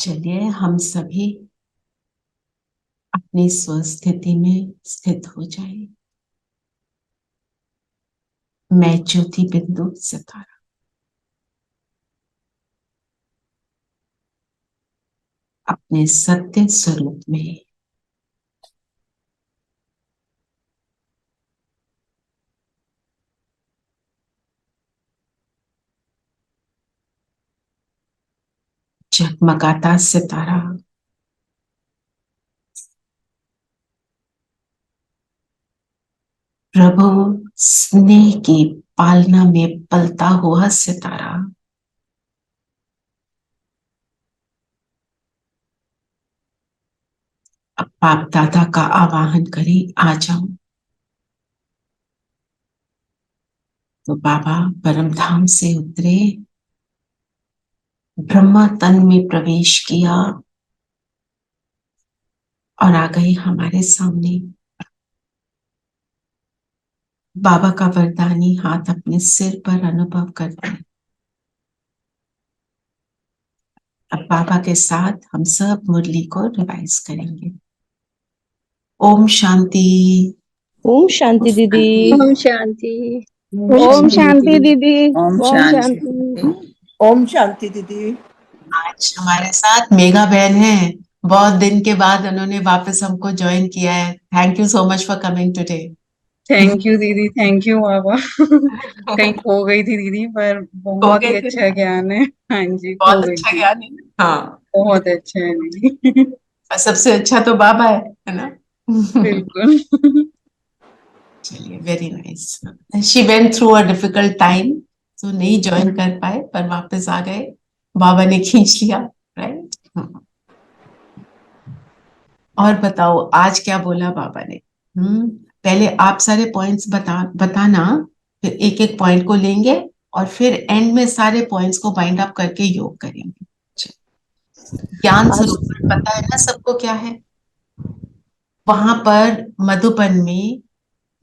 चलिए हम सभी अपनी स्वस्थिति में स्थित हो जाए। मैं ज्योति बिंदु सितारा अपने सत्य स्वरूप में जगमगाता सितारा प्रभु स्नेह की पालना में पलता हुआ सितारा अब बाप दादा का आवाहन करें, आ जाओ। तो बाबा परम धाम से उतरे, ब्रह्मा तन में प्रवेश किया और आ गए हमारे सामने। बाबा का वरदानी हाथ अपने सिर पर अनुभव करते हैं। अब बाबा के साथ हम सब मुरली को रिवाइज करेंगे। ओम शांति। ओम शांति दीदी। ओम शांति। ओम शांति दीदी। ओम ओम शांति। शांति। ओम शांति दीदी। आज हमारे साथ मेघा बहन है। बहुत दिन के बाद उन्होंने वापस हमको ज्वाइन किया है। Thank you so much for coming today. Thank you दीदी, थैंक यू बाबा। कहीं खो गई थी दीदी, पर हो बहुत गए ही थे अच्छा ना? ज्ञान है। हाँ जी, खो बहुत गई अच्छा थी। ज्ञान है ना? हाँ, बहुत अच्छा है दीदी। और सबसे अच्छा तो बाबा है ना? बिल्कुल। चलिए, very nice. She went through a difficult time, तो नहीं ज्वाइन कर पाए, पर वापस आ गए। बाबा ने खींच लिया, राइट? और बताओ आज क्या बोला बाबा ने? पहले आप सारे पॉइंट्स बताना, फिर एक एक पॉइंट को लेंगे और फिर एंड में सारे पॉइंट्स को बाइंड अप करके योग करेंगे। ज्ञान आज सरोवर पता है ना सबको क्या है? वहां पर मधुबन में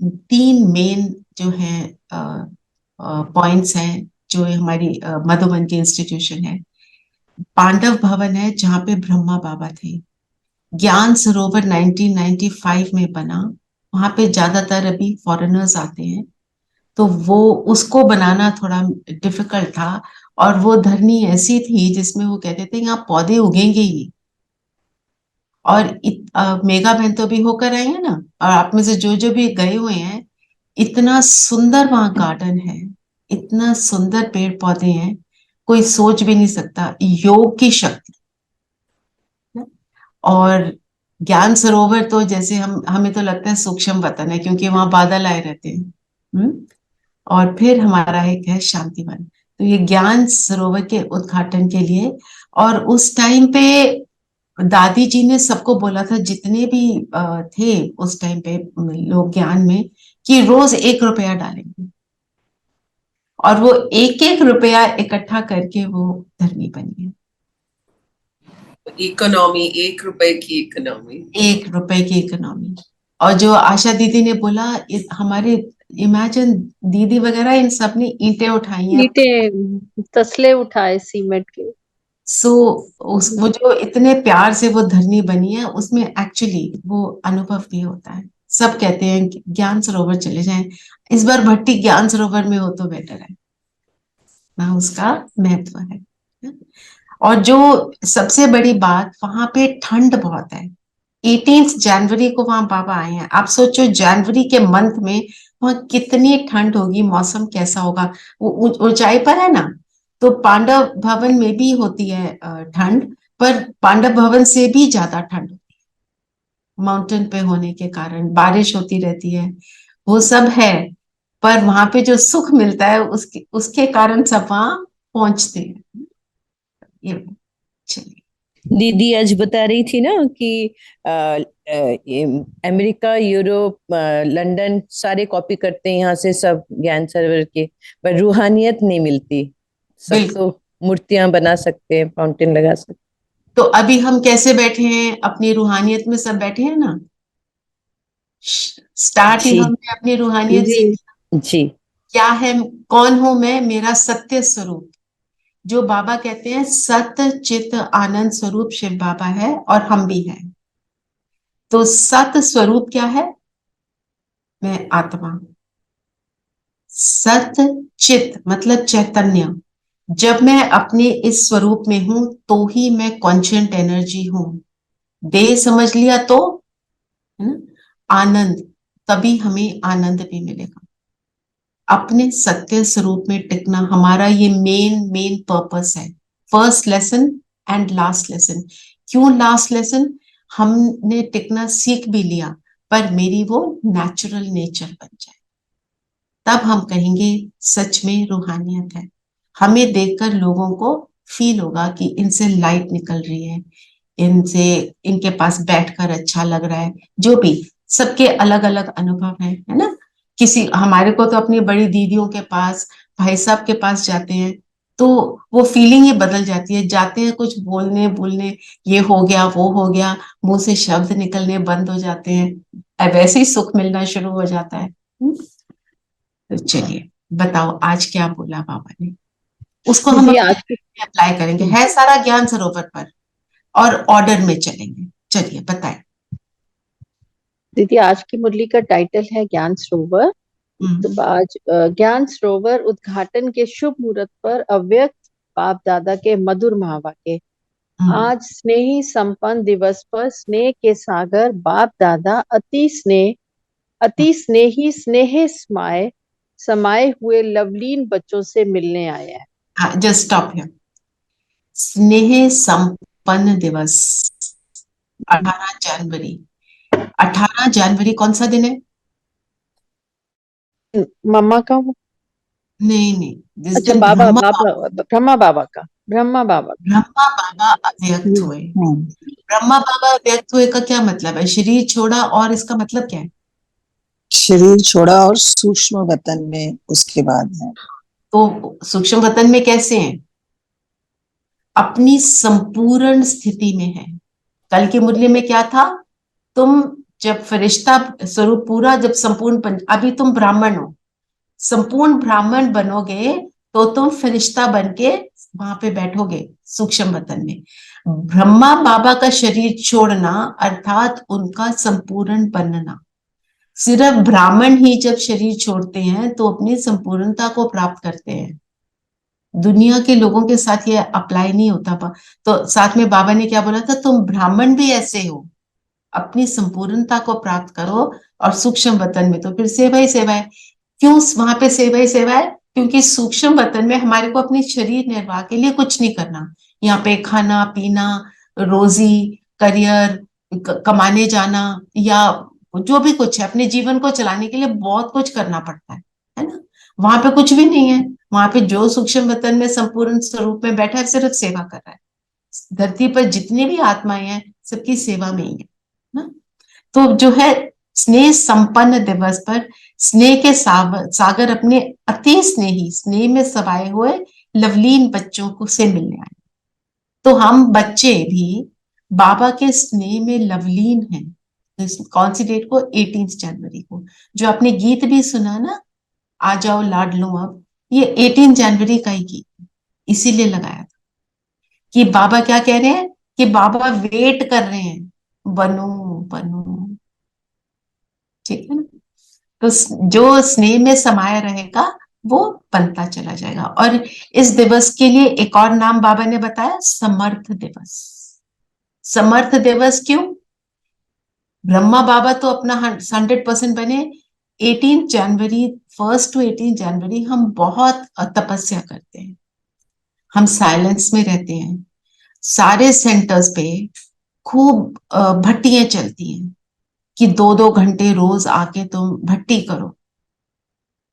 तीन मेन जो है पॉइंट्स हैं, जो हमारी मधुबन की इंस्टीट्यूशन है। पांडव भवन है जहाँ पे ब्रह्मा बाबा थे। ज्ञान सरोवर 1995 में बना, वहां पे ज्यादातर अभी फॉरेनर्स आते हैं, तो वो उसको बनाना थोड़ा डिफिकल्ट था। और वो धरनी ऐसी थी जिसमें वो कहते थे यहाँ पौधे उगेंगे ही नहीं। और मेघा बहन तो भी होकर आई है ना, और आप में से जो जो भी गए हुए हैं, इतना सुंदर वहां गार्डन है, इतना सुंदर पेड़ पौधे हैं, कोई सोच भी नहीं सकता योग की शक्ति। और ज्ञान सरोवर तो जैसे हमें तो लगता है सूक्ष्म वतन है, क्योंकि वहां बादल आए रहते हैं। और फिर हमारा एक है शांतिवन। तो ये ज्ञान सरोवर के उद्घाटन के लिए, और उस टाइम पे दादी जी ने सबको बोला था, जितने भी थे उस टाइम पे लोग ज्ञान में, कि रोज 1 रुपया डालेंगे। और वो एक एक रुपया इकट्ठा करके वो धरनी बनी है। इकोनॉमी, 1 रुपए की इकोनॉमी। 1 रुपए की इकोनॉमी। और जो आशा दीदी ने बोला, हमारे इमेजिन दीदी वगैरह इन सब ने ईंटें उठाई हैं। ईंटें तसले उठाए सीमेंट के। सो वो जो इतने प्यार से वो धरनी बनी है, उसमें एक्चुअली वो अनुभव भी होता है। सब कहते हैं कि ज्ञान सरोवर चले जाएं, इस बार भट्टी ज्ञान सरोवर में हो तो बेटर है ना, उसका महत्व है। और जो सबसे बड़ी बात, वहां पे ठंड बहुत है। 18 जनवरी को वहां बाबा आए हैं। आप सोचो जनवरी के मंथ में वहां कितनी ठंड होगी, मौसम कैसा होगा। वो ऊंचाई पर है ना, तो पांडव भवन में भी होती है ठंड, पर पांडव भवन से भी ज्यादा ठंड होती है, माउंटेन पे होने के कारण। बारिश होती रहती है, वो सब है, पर वहां पे जो सुख मिलता है उसके उसके कारण सब वहां पहुंचते हैं। ये चलिए। दीदी आज बता रही थी ना कि ये अमेरिका, यूरोप, लंदन सारे कॉपी करते हैं यहाँ से सब ज्ञान सरोवर के, पर रूहानियत नहीं मिलती। सब बिल्कुल। तो मूर्तियां बना सकते हैं, फाउंटेन लगा सकते तो अभी हम कैसे बैठे हैं? अपनी रूहानियत में सब बैठे हैं ना। हैं। स्टार्ट ही जी हमने अपनी रूहानियत से। जी। जी। क्या है? कौन हूं मैं? मेरा सत्य स्वरूप। जो बाबा कहते हैं सत्य चित आनंद स्वरूप शिव बाबा है और हम भी हैं। तो सत्य स्वरूप क्या है? मैं आत्मा। सत्य चित मतलब चैतन्य। जब मैं अपने इस स्वरूप में हूं तो ही मैं कॉन्शियंट एनर्जी हूं। देह समझ लिया तो, है ना, आनंद, तभी हमें आनंद भी मिलेगा। अपने सत्य स्वरूप में टिकना हमारा ये मेन पर्पस है। First lesson and last lesson. क्यों लास्ट लेसन? हमने टिकना सीख भी लिया, पर मेरी वो नेचुरल नेचर बन जाए, तब हम कहेंगे सच में रूहानियत है। हमें देखकर लोगों को फील होगा कि इनसे लाइट निकल रही है, इनसे, इनके पास बैठकर अच्छा लग रहा है। जो भी, सबके अलग अलग अनुभव है ना। किसी, हमारे को तो अपनी बड़ी दीदियों के पास, भाई साहब के पास जाते हैं तो वो फीलिंग ही बदल जाती है। जाते हैं कुछ बोलने बोलने, ये हो गया वो हो गया, मुंह से शब्द निकलने बंद हो जाते हैं, अब वैसे ही सुख मिलना शुरू हो जाता है। तो चलिए बताओ आज क्या बोला बाबा ने, उसको हम दीदी अपने आज की अप्लाई करेंगे। है सारा ज्ञान सरोवर पर, और ऑर्डर में चलेंगे। चलिए बताएं। दीदी आज की मुरली का टाइटल है ज्ञान सरोवर। तो आज ज्ञान सरोवर उद्घाटन के शुभ मुहूर्त पर अव्यक्त बाप दादा के मधुर महावाक्य। आज स्नेही संपन्न दिवस पर स्नेह के सागर बाप दादा अति स्नेही स्नेह समाये हुए लवलीन बच्चों से मिलने आए हैं। Just stop here. स्नेह संपन्न दिवस 18 जनवरी। 18 जनवरी कौन सा दिन है? मम्मा का वो, नहीं नहीं, जिस अच्छा दिन बाबा बाबा ब्रह्मा बाबा का, ब्रह्मा बाबा का। ब्रह्मा बाबा अव्यक्त हुए। ब्रह्मा बाबा अव्यक्त हुए का क्या मतलब है? शरीर छोड़ा, और इसका मतलब क्या है? शरीर छोड़ा और सूक्ष्म वतन में उसके बाद है। तो सूक्ष्म वतन में कैसे हैं? अपनी संपूर्ण स्थिति में है। कल की मुरली में क्या था? तुम जब फरिश्ता स्वरूप पूरा, जब संपूर्ण अभी तुम ब्राह्मण हो, संपूर्ण ब्राह्मण बनोगे तो तुम फरिश्ता बन के वहां पे बैठोगे सूक्ष्म वतन में। ब्रह्मा बाबा का शरीर छोड़ना अर्थात उनका संपूर्ण बनना। सिर्फ ब्राह्मण ही जब शरीर छोड़ते हैं तो अपनी संपूर्णता को प्राप्त करते हैं। दुनिया के लोगों के साथ ये अप्लाई नहीं होता। तो साथ में बाबा ने क्या बोला था? तुम ब्राह्मण भी ऐसे हो, अपनी संपूर्णता को प्राप्त करो। और सूक्ष्म वतन में तो फिर सेवा ही सेवा है। क्यों वहां पे सेवा ही सेवा है? क्योंकि सूक्ष्म वतन में हमारे को अपनी शरीर निर्वाह के लिए कुछ नहीं करना। यहाँ पे खाना पीना, रोजी, करियर, कमाने जाना, या जो भी कुछ है अपने जीवन को चलाने के लिए बहुत कुछ करना पड़ता है ना। वहां पे कुछ भी नहीं है। वहां पे जो सूक्ष्म वतन में संपूर्ण स्वरूप में बैठा है सिर्फ सेवा कर रहा है। धरती पर जितनी भी आत्माएं हैं सबकी सेवा में ही है ना। तो जो है, स्नेह संपन्न दिवस पर स्नेह के सागर अपने अति स्नेही, स्नेह में समाये हुए लवलीन बच्चों को से मिलने आए। तो हम बच्चे भी बाबा के स्नेह में लवलीन हैं। तो कौन सी डेट को? 18 जनवरी को। जो आपने गीत भी सुना ना, आ जाओ लाडलो अब, ये 18 जनवरी का ही गीत इसीलिए लगाया था कि बाबा क्या कह रहे हैं, कि बाबा वेट कर रहे हैं, बनो बनो। ठीक है ना। तो जो स्नेह में समाया रहेगा वो बनता चला जाएगा। और इस दिवस के लिए एक और नाम बाबा ने बताया, समर्थ दिवस। समर्थ दिवस क्यों? ब्रह्मा बाबा तो अपना 100% बने। 18 जनवरी, 1 to 18 जनवरी हम बहुत तपस्या करते हैं, हम साइलेंस में रहते हैं। सारे सेंटर्स पे खूब भट्टियां चलती हैं कि 2-2 घंटे रोज आके तुम भट्टी करो।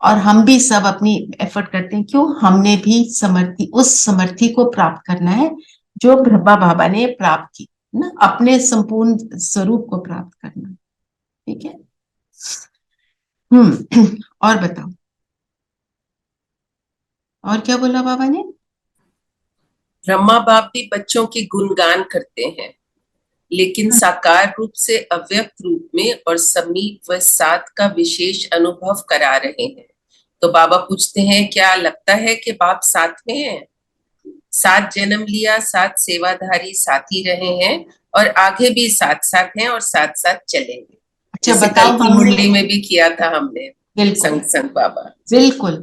और हम भी सब अपनी एफर्ट करते हैं। क्यों? हमने भी समर्थी, उस समर्थी को प्राप्त करना है जो ब्रह्मा बाबा ने प्राप्त की ना, अपने संपूर्ण स्वरूप को प्राप्त करना। ठीक है। और बताओ, और क्या बोला बाबा ने? ब्रह्मा बाप भी बच्चों की गुणगान करते हैं, लेकिन साकार रूप से अव्यक्त रूप में और समीप व साथ का विशेष अनुभव करा रहे हैं। तो बाबा पूछते हैं, क्या लगता है कि बाप साथ में हैं? सात जन्म लिया, सात सेवाधारी साथी रहे हैं और आगे भी साथ साथ हैं और साथ साथ चलेंगे। अच्छा जैसे बताओ, कल की हमने मुरली में भी किया था हमने बिल्कुल संग संग बाबा। बिल्कुल।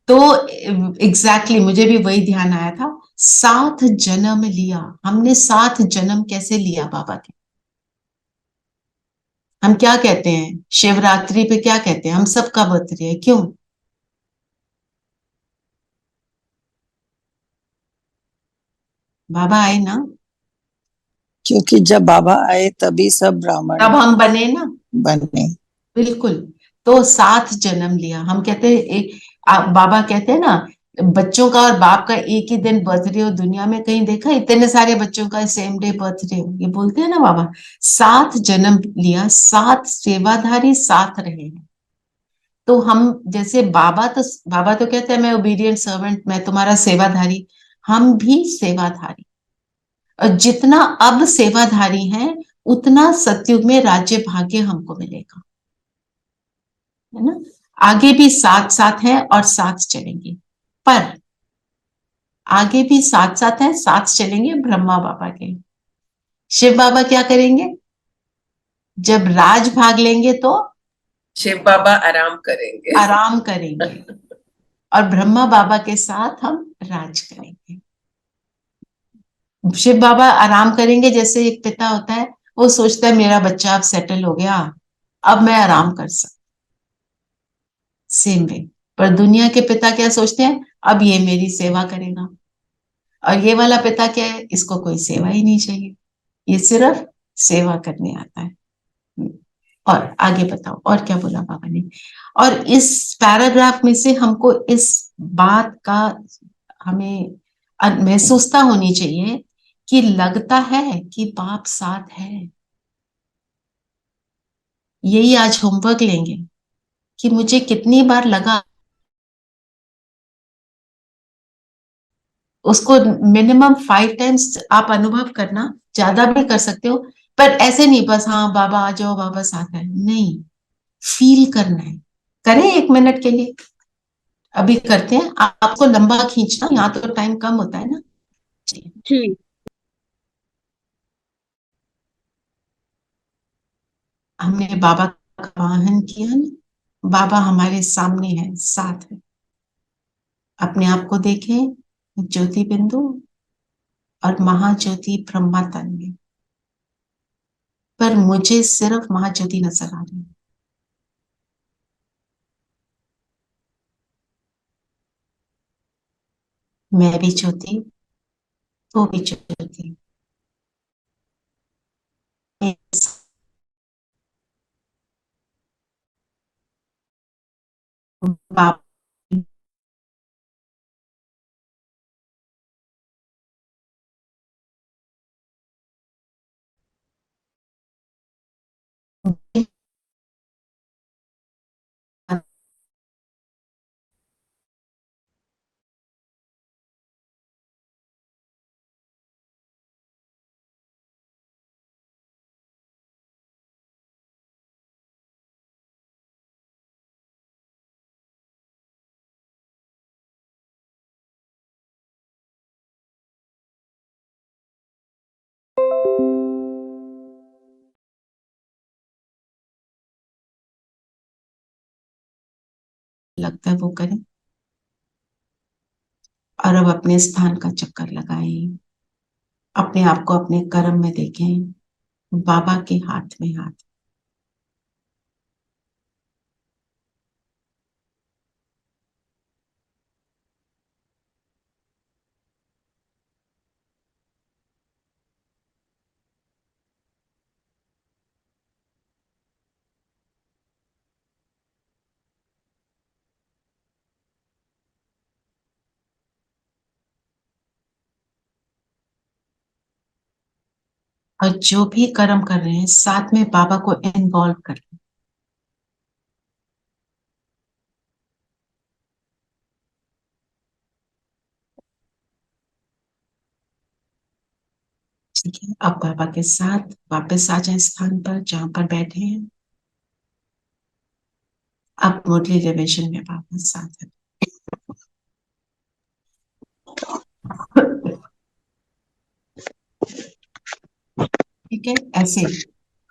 तो एग्जैक्टली मुझे भी वही ध्यान आया था, 7 जन्म लिया। हमने 7 जन्म कैसे लिया बाबा के? हम क्या कहते हैं शिवरात्रि पे, क्या कहते हैं हम, सबका बर्थडे है, क्यों? बाबा आए ना, क्योंकि जब बाबा आए तभी सब ब्राह्मण तब हम बने ना। बने। बिल्कुल। तो 7 जन्म लिया। हम कहते हैं बाबा कहते हैं ना, बच्चों का और बाप का एक ही दिन बर्थडे हो। दुनिया में कहीं देखा इतने सारे बच्चों का सेम डे बर्थडे हो? ये बोलते हैं ना बाबा। 7 जन्म लिया, 7 सेवाधारी साथ रहे हैं। तो हम जैसे बाबा तो कहते हैं मैं ओबीडियंट सर्वेंट, मैं तुम्हारा सेवाधारी। हम भी सेवाधारी, और जितना अब सेवाधारी हैं उतना सतयुग में राज्य भाग्य हमको मिलेगा, है ना। आगे भी साथ साथ हैं और साथ चलेंगे, पर आगे भी साथ साथ हैं, साथ चलेंगे ब्रह्मा बाबा के। शिव बाबा क्या करेंगे? जब राज भाग लेंगे तो शिव बाबा आराम करेंगे। आराम करेंगे, और ब्रह्मा बाबा के साथ हम राज करेंगे। शिव बाबा आराम करेंगे, जैसे एक पिता होता है, वो सोचता है मेरा बच्चा अब सेटल हो गया, अब मैं आराम कर सकता, सेम वे। पर दुनिया के पिता क्या सोचते हैं, अब ये मेरी सेवा करेगा। और ये वाला पिता क्या है, इसको कोई सेवा ही नहीं चाहिए, ये सिर्फ सेवा करने आता है। और आगे बताओ, और क्या बोला बाबा ने? और इस पैराग्राफ में से हमको इस बात का हमें महसूसता होनी चाहिए कि लगता है कि बाप साथ है। यही आज होमवर्क लेंगे कि मुझे कितनी बार लगा, उसको मिनिमम 5 टाइम्स आप अनुभव करना, ज्यादा भी कर सकते हो। पर ऐसे नहीं बस हाँ बाबा आ जाओ, बाबा साथ है, नहीं, फील करना है। करें 1 मिनट के लिए, अभी करते हैं। आपको लंबा खींचना, यहाँ तो टाइम कम होता है ना। जी। हमने बाबा का वाहन किया ना, बाबा हमारे सामने है, साथ है। अपने आप को देखें, ज्योति बिंदु और महाज्योति ब्रह्मा तन में, पर मुझे सिर्फ महाज्योति नजर आ रही है। मैं भी ज्योति, वो भी ज्योति। बाप लगता है वो करें, और अब अपने स्थान का चक्कर लगाएं। अपने आप को अपने कर्म में देखें, बाबा के हाथ में हाथ। और जो भी कर्म कर रहे हैं साथ में बाबा को इन्वॉल्व कर लें। ठीक है, अब बाबा के साथ वापस आ जाए स्थान पर जहां पर बैठे हैं। अब मुरली रिविजन में वापस आ जाए। ठीक है, ऐसे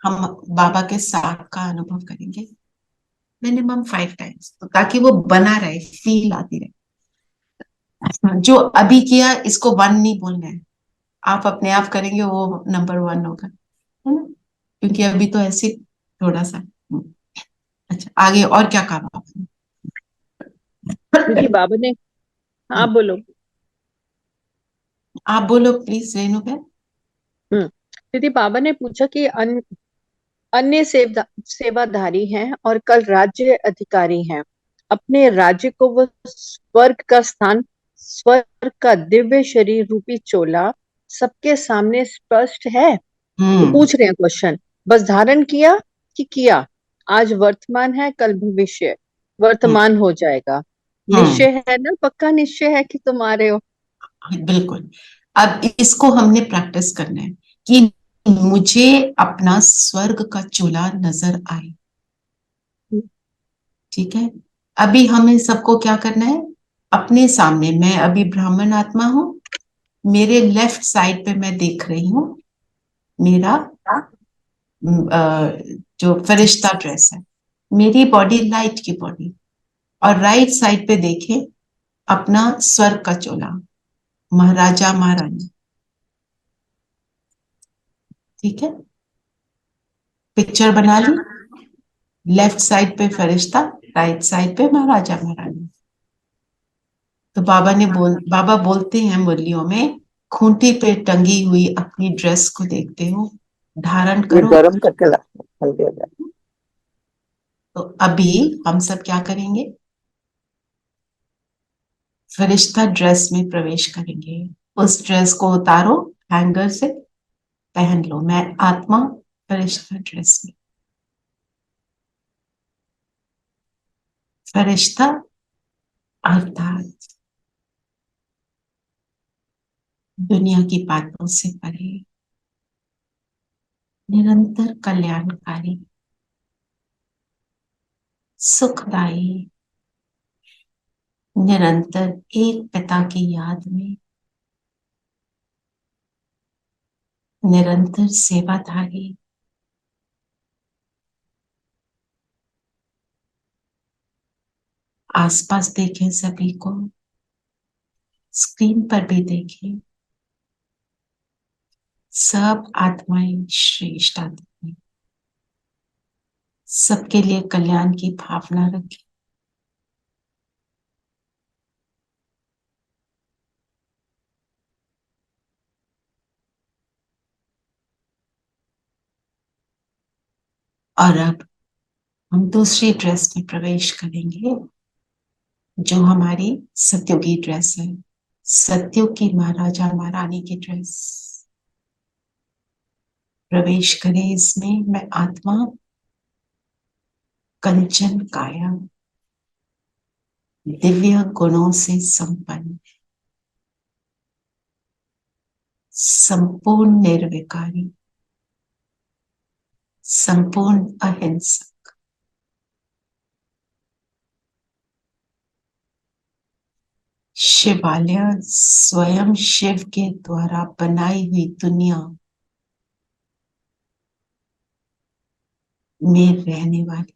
हम बाबा के साथ का अनुभव करेंगे मिनिमम 5 टाइम्स, तो ताकि वो बना रहे, फील आती रहे। जो अभी किया इसको 1 नहीं बोलना है, आप अपने आप करेंगे वो नंबर 1 होगा, है ना, क्योंकि अभी तो ऐसे थोड़ा सा। अच्छा, आगे और क्या कहा आपने? दीदी बाबा ने, हाँ बोलो। आप बोलो प्लीज रेणु बहन। दीदी बाबा ने पूछा कि अन्य सेवाधारी हैं और कल राज्य अधिकारी हैं, अपने राज्य को वो स्वर्ग का स्थान, स्वर्ग का दिव्य शरीर रूपी चोला सबके सामने स्पष्ट है। वो हम्म। पूछ रहे हैं क्वेश्चन, बस धारण किया कि किया? आज वर्तमान है, कल भविष्य हम्म। वर्तमान हो जाएगा। हम्म। निश्चय है ना, पक्का निश्चय है कि तुम आ रहे हो? बिल्कुल। अब इसको हमने प्रैक्टिस करना है कि मुझे अपना स्वर्ग का चूल्हा नजर आए। ठीक है, अभी हमें सबको क्या करना है, अपने सामने मैं अभी ब्राह्मण आत्मा हूं, मेरे लेफ्ट साइड पे मैं देख रही हूँ मेरा जो फरिश्ता ड्रेस है, मेरी बॉडी लाइट की बॉडी, और राइट साइड पे देखें अपना स्वर्ग का चोला, महाराजा महारानी। ठीक है, पिक्चर बना ली, लेफ्ट साइड पे फरिश्ता, राइट साइड पे महाराजा महारानी। तो बाबा बोलते हैं मुरलियों में, खूंटी पे टंगी हुई अपनी ड्रेस को देखते हो, धारण ये करो। गर्म करके हल्के हो जाए। तो अभी हम सब क्या करेंगे, फरिश्ता ड्रेस में प्रवेश करेंगे। उस ड्रेस को उतारो हैंगर से, पहन लो। मैं आत्मा फरिश्ता ड्रेस में, फरिश्ता अर्थात दुनिया की बातों से परे, निरंतर कल्याणकारी, सुखदायी, निरंतर एक पिता की याद में, निरंतर सेवाधारी, आसपास देखें सभी को, स्क्रीन पर भी देखें, सब आत्माएं श्रेष्ठ आत्माएं, सबके लिए कल्याण की भावना रखें। और अब हम दूसरी ड्रेस में प्रवेश करेंगे, जो हमारी सत्युगी ड्रेस है, सत्युग की महाराजा महारानी की ड्रेस। प्रवेश करें इसमें। मैं आत्मा कंचन काया, दिव्य गुणों से संपन्न, संपूर्ण निर्विकारी, संपूर्ण अहिंसक, शिवालय स्वयं शिव के द्वारा बनाई हुई दुनिया में रहने वाली,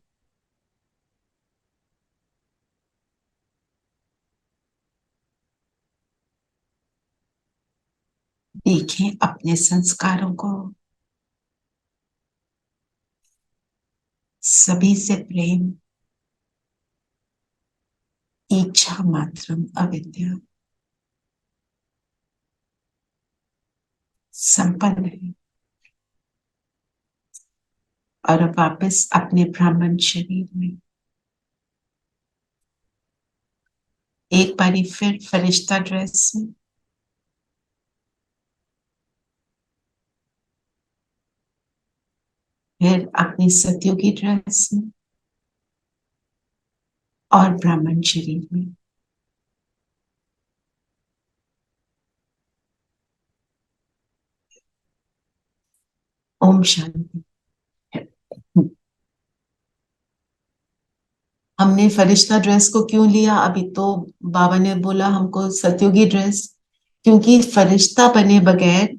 देखें अपने संस्कारों को, सभी से प्रेम, इच्छा मात्रम अविद्या, संपन्न है। और अब वापस अपने ब्राह्मण शरीर में एक बारी फिर फरिश्ता ड्रेस में, फिर अपनी सत्युगी ड्रेस में और ब्राह्मण शरीर में। ओम शांति। हमने फरिश्ता ड्रेस को क्यों लिया, अभी तो बाबा ने बोला हमको सत्युगी ड्रेस, क्योंकि फरिश्ता बने बगैर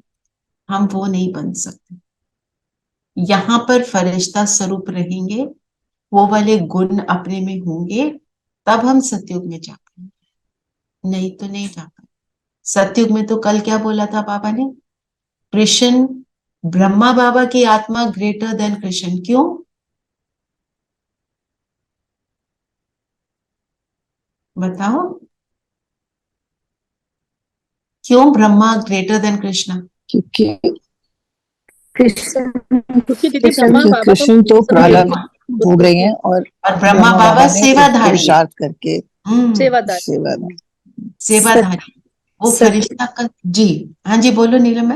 हम वो नहीं बन सकते। यहाँ पर फरिश्ता स्वरूप रहेंगे, वो वाले गुण अपने में होंगे, तब हम सतयुग में जा पाएंगे, नहीं तो नहीं जा पाएंगे। सतयुग में तो कल क्या बोला था बाबा ने? कृष्ण, ब्रह्मा बाबा की आत्मा ग्रेटर देन कृष्ण। क्यों? बताओ, क्यों ब्रह्मा ग्रेटर देन कृष्ण? क्योंकि कृष्ण क्योंकि दीदी ब्रह्मा क्योंकि बाबा तो कृष्ण तो प्रारब्ध भोग रहे हैं और और ब्रह्मा ब्रह्मा बाबा बाबा ने कुछ सेवाधारी है। पुरुषार्थ करके सेवादार। सेवा सेवाधारी, वो सत फरिश्ता का। जी हाँ जी, बोलो नीलम।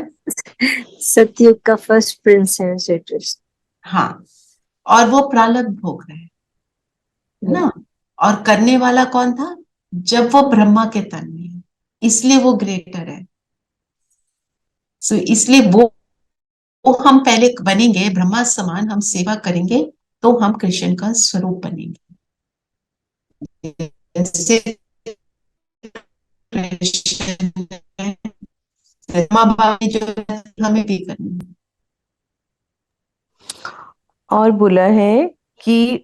सतयुग का फर्स्ट प्रिंस है श्री कृष्ण। हाँ, और वो प्रारब्ध भोग रहे हैं, है ना? और करने वाला कौन था? जब वो ब्रह्मा के तन में है, इसलिए वो ग्रेटर है। सो इसलिए वो हम पहले बनेंगे ब्रह्मा समान, हम सेवा करेंगे तो हम कृष्ण का स्वरूप बनेंगे। जैसे कृष्ण है, ब्रह्मा बाबा ने जो है, हमें भी करनी है। और बोला है कि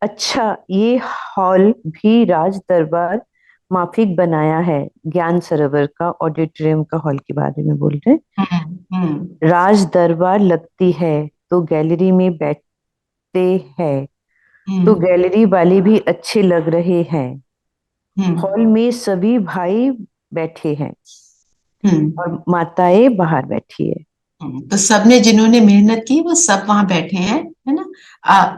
अच्छा, ये हॉल भी राज दरबार माफिक बनाया है। ज्ञान सरोवर का ऑडिटोरियम का हॉल के बारे में बोल रहे हैं। राज दरबार लगती है तो गैलरी में बैठते हैं तो गैलरी वाले भी अच्छे लग रहे हैं। हॉल में सभी भाई बैठे हैं और माताएं बाहर बैठी है। तो सबने जिन्होंने मेहनत की वो सब वहां बैठे हैं, है ना?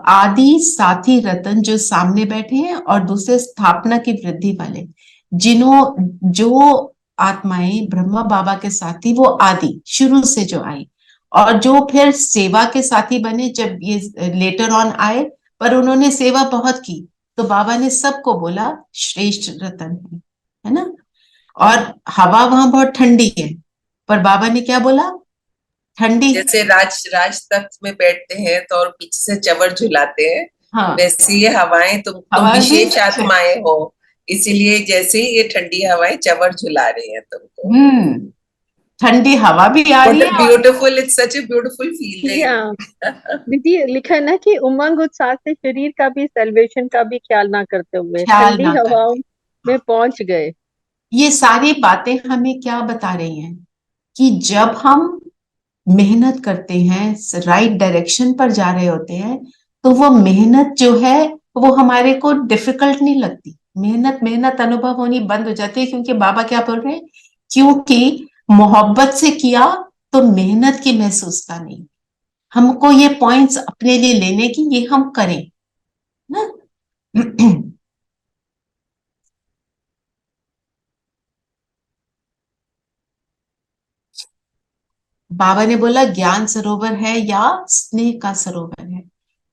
आदि साथी रतन जो सामने बैठे हैं, और दूसरे स्थापना की वृद्धि वाले, जो आत्माएं ब्रह्मा बाबा के साथी, वो आदि शुरू से जो आई, और जो फिर सेवा के साथी बने जब ये लेटर ऑन आए, पर उन्होंने सेवा बहुत की, तो बाबा ने सबको बोला श्रेष्ठ रतन है ना? और हवा वहां बहुत ठंडी है, पर बाबा ने क्या बोला? ठंडी। जैसे राज तख्त में बैठते हैं तो और पीछे से चवर झुलाते हैं, हाँ, वैसे ये हवाएं, तुम हवा भी विशेष आत्माएं हो, इसीलिए जैसे ये ठंडी हवाएं चवर झुला रही हैं तुमको। ठंडी हवा भी आ रही What a है। beautiful, it's such a beautiful feeling. या दीदी लिखा है ना कि उमंग उत्साह से शरीर का भी, सेलिब्रेशन का भी ख्याल ना करते हुए ख्याल ठंडी ना करते। हवाओं में पहुंच गए। ये सारी बातें हमें क्या बता रही हैं? कि जब हम मेहनत करते हैं, राइट डायरेक्शन पर जा रहे होते हैं, तो वो मेहनत जो है वो हमारे को डिफिकल्ट नहीं लगती। मेहनत मेहनत अनुभव होनी बंद हो जाती है, क्योंकि बाबा क्या बोल रहे हैं? क्योंकि मोहब्बत से किया तो मेहनत की महसूसता नहीं। हमको ये पॉइंट्स अपने लिए लेने की, ये हम करें ना। बाबा ने बोला ज्ञान सरोवर है या स्नेह का सरोवर है,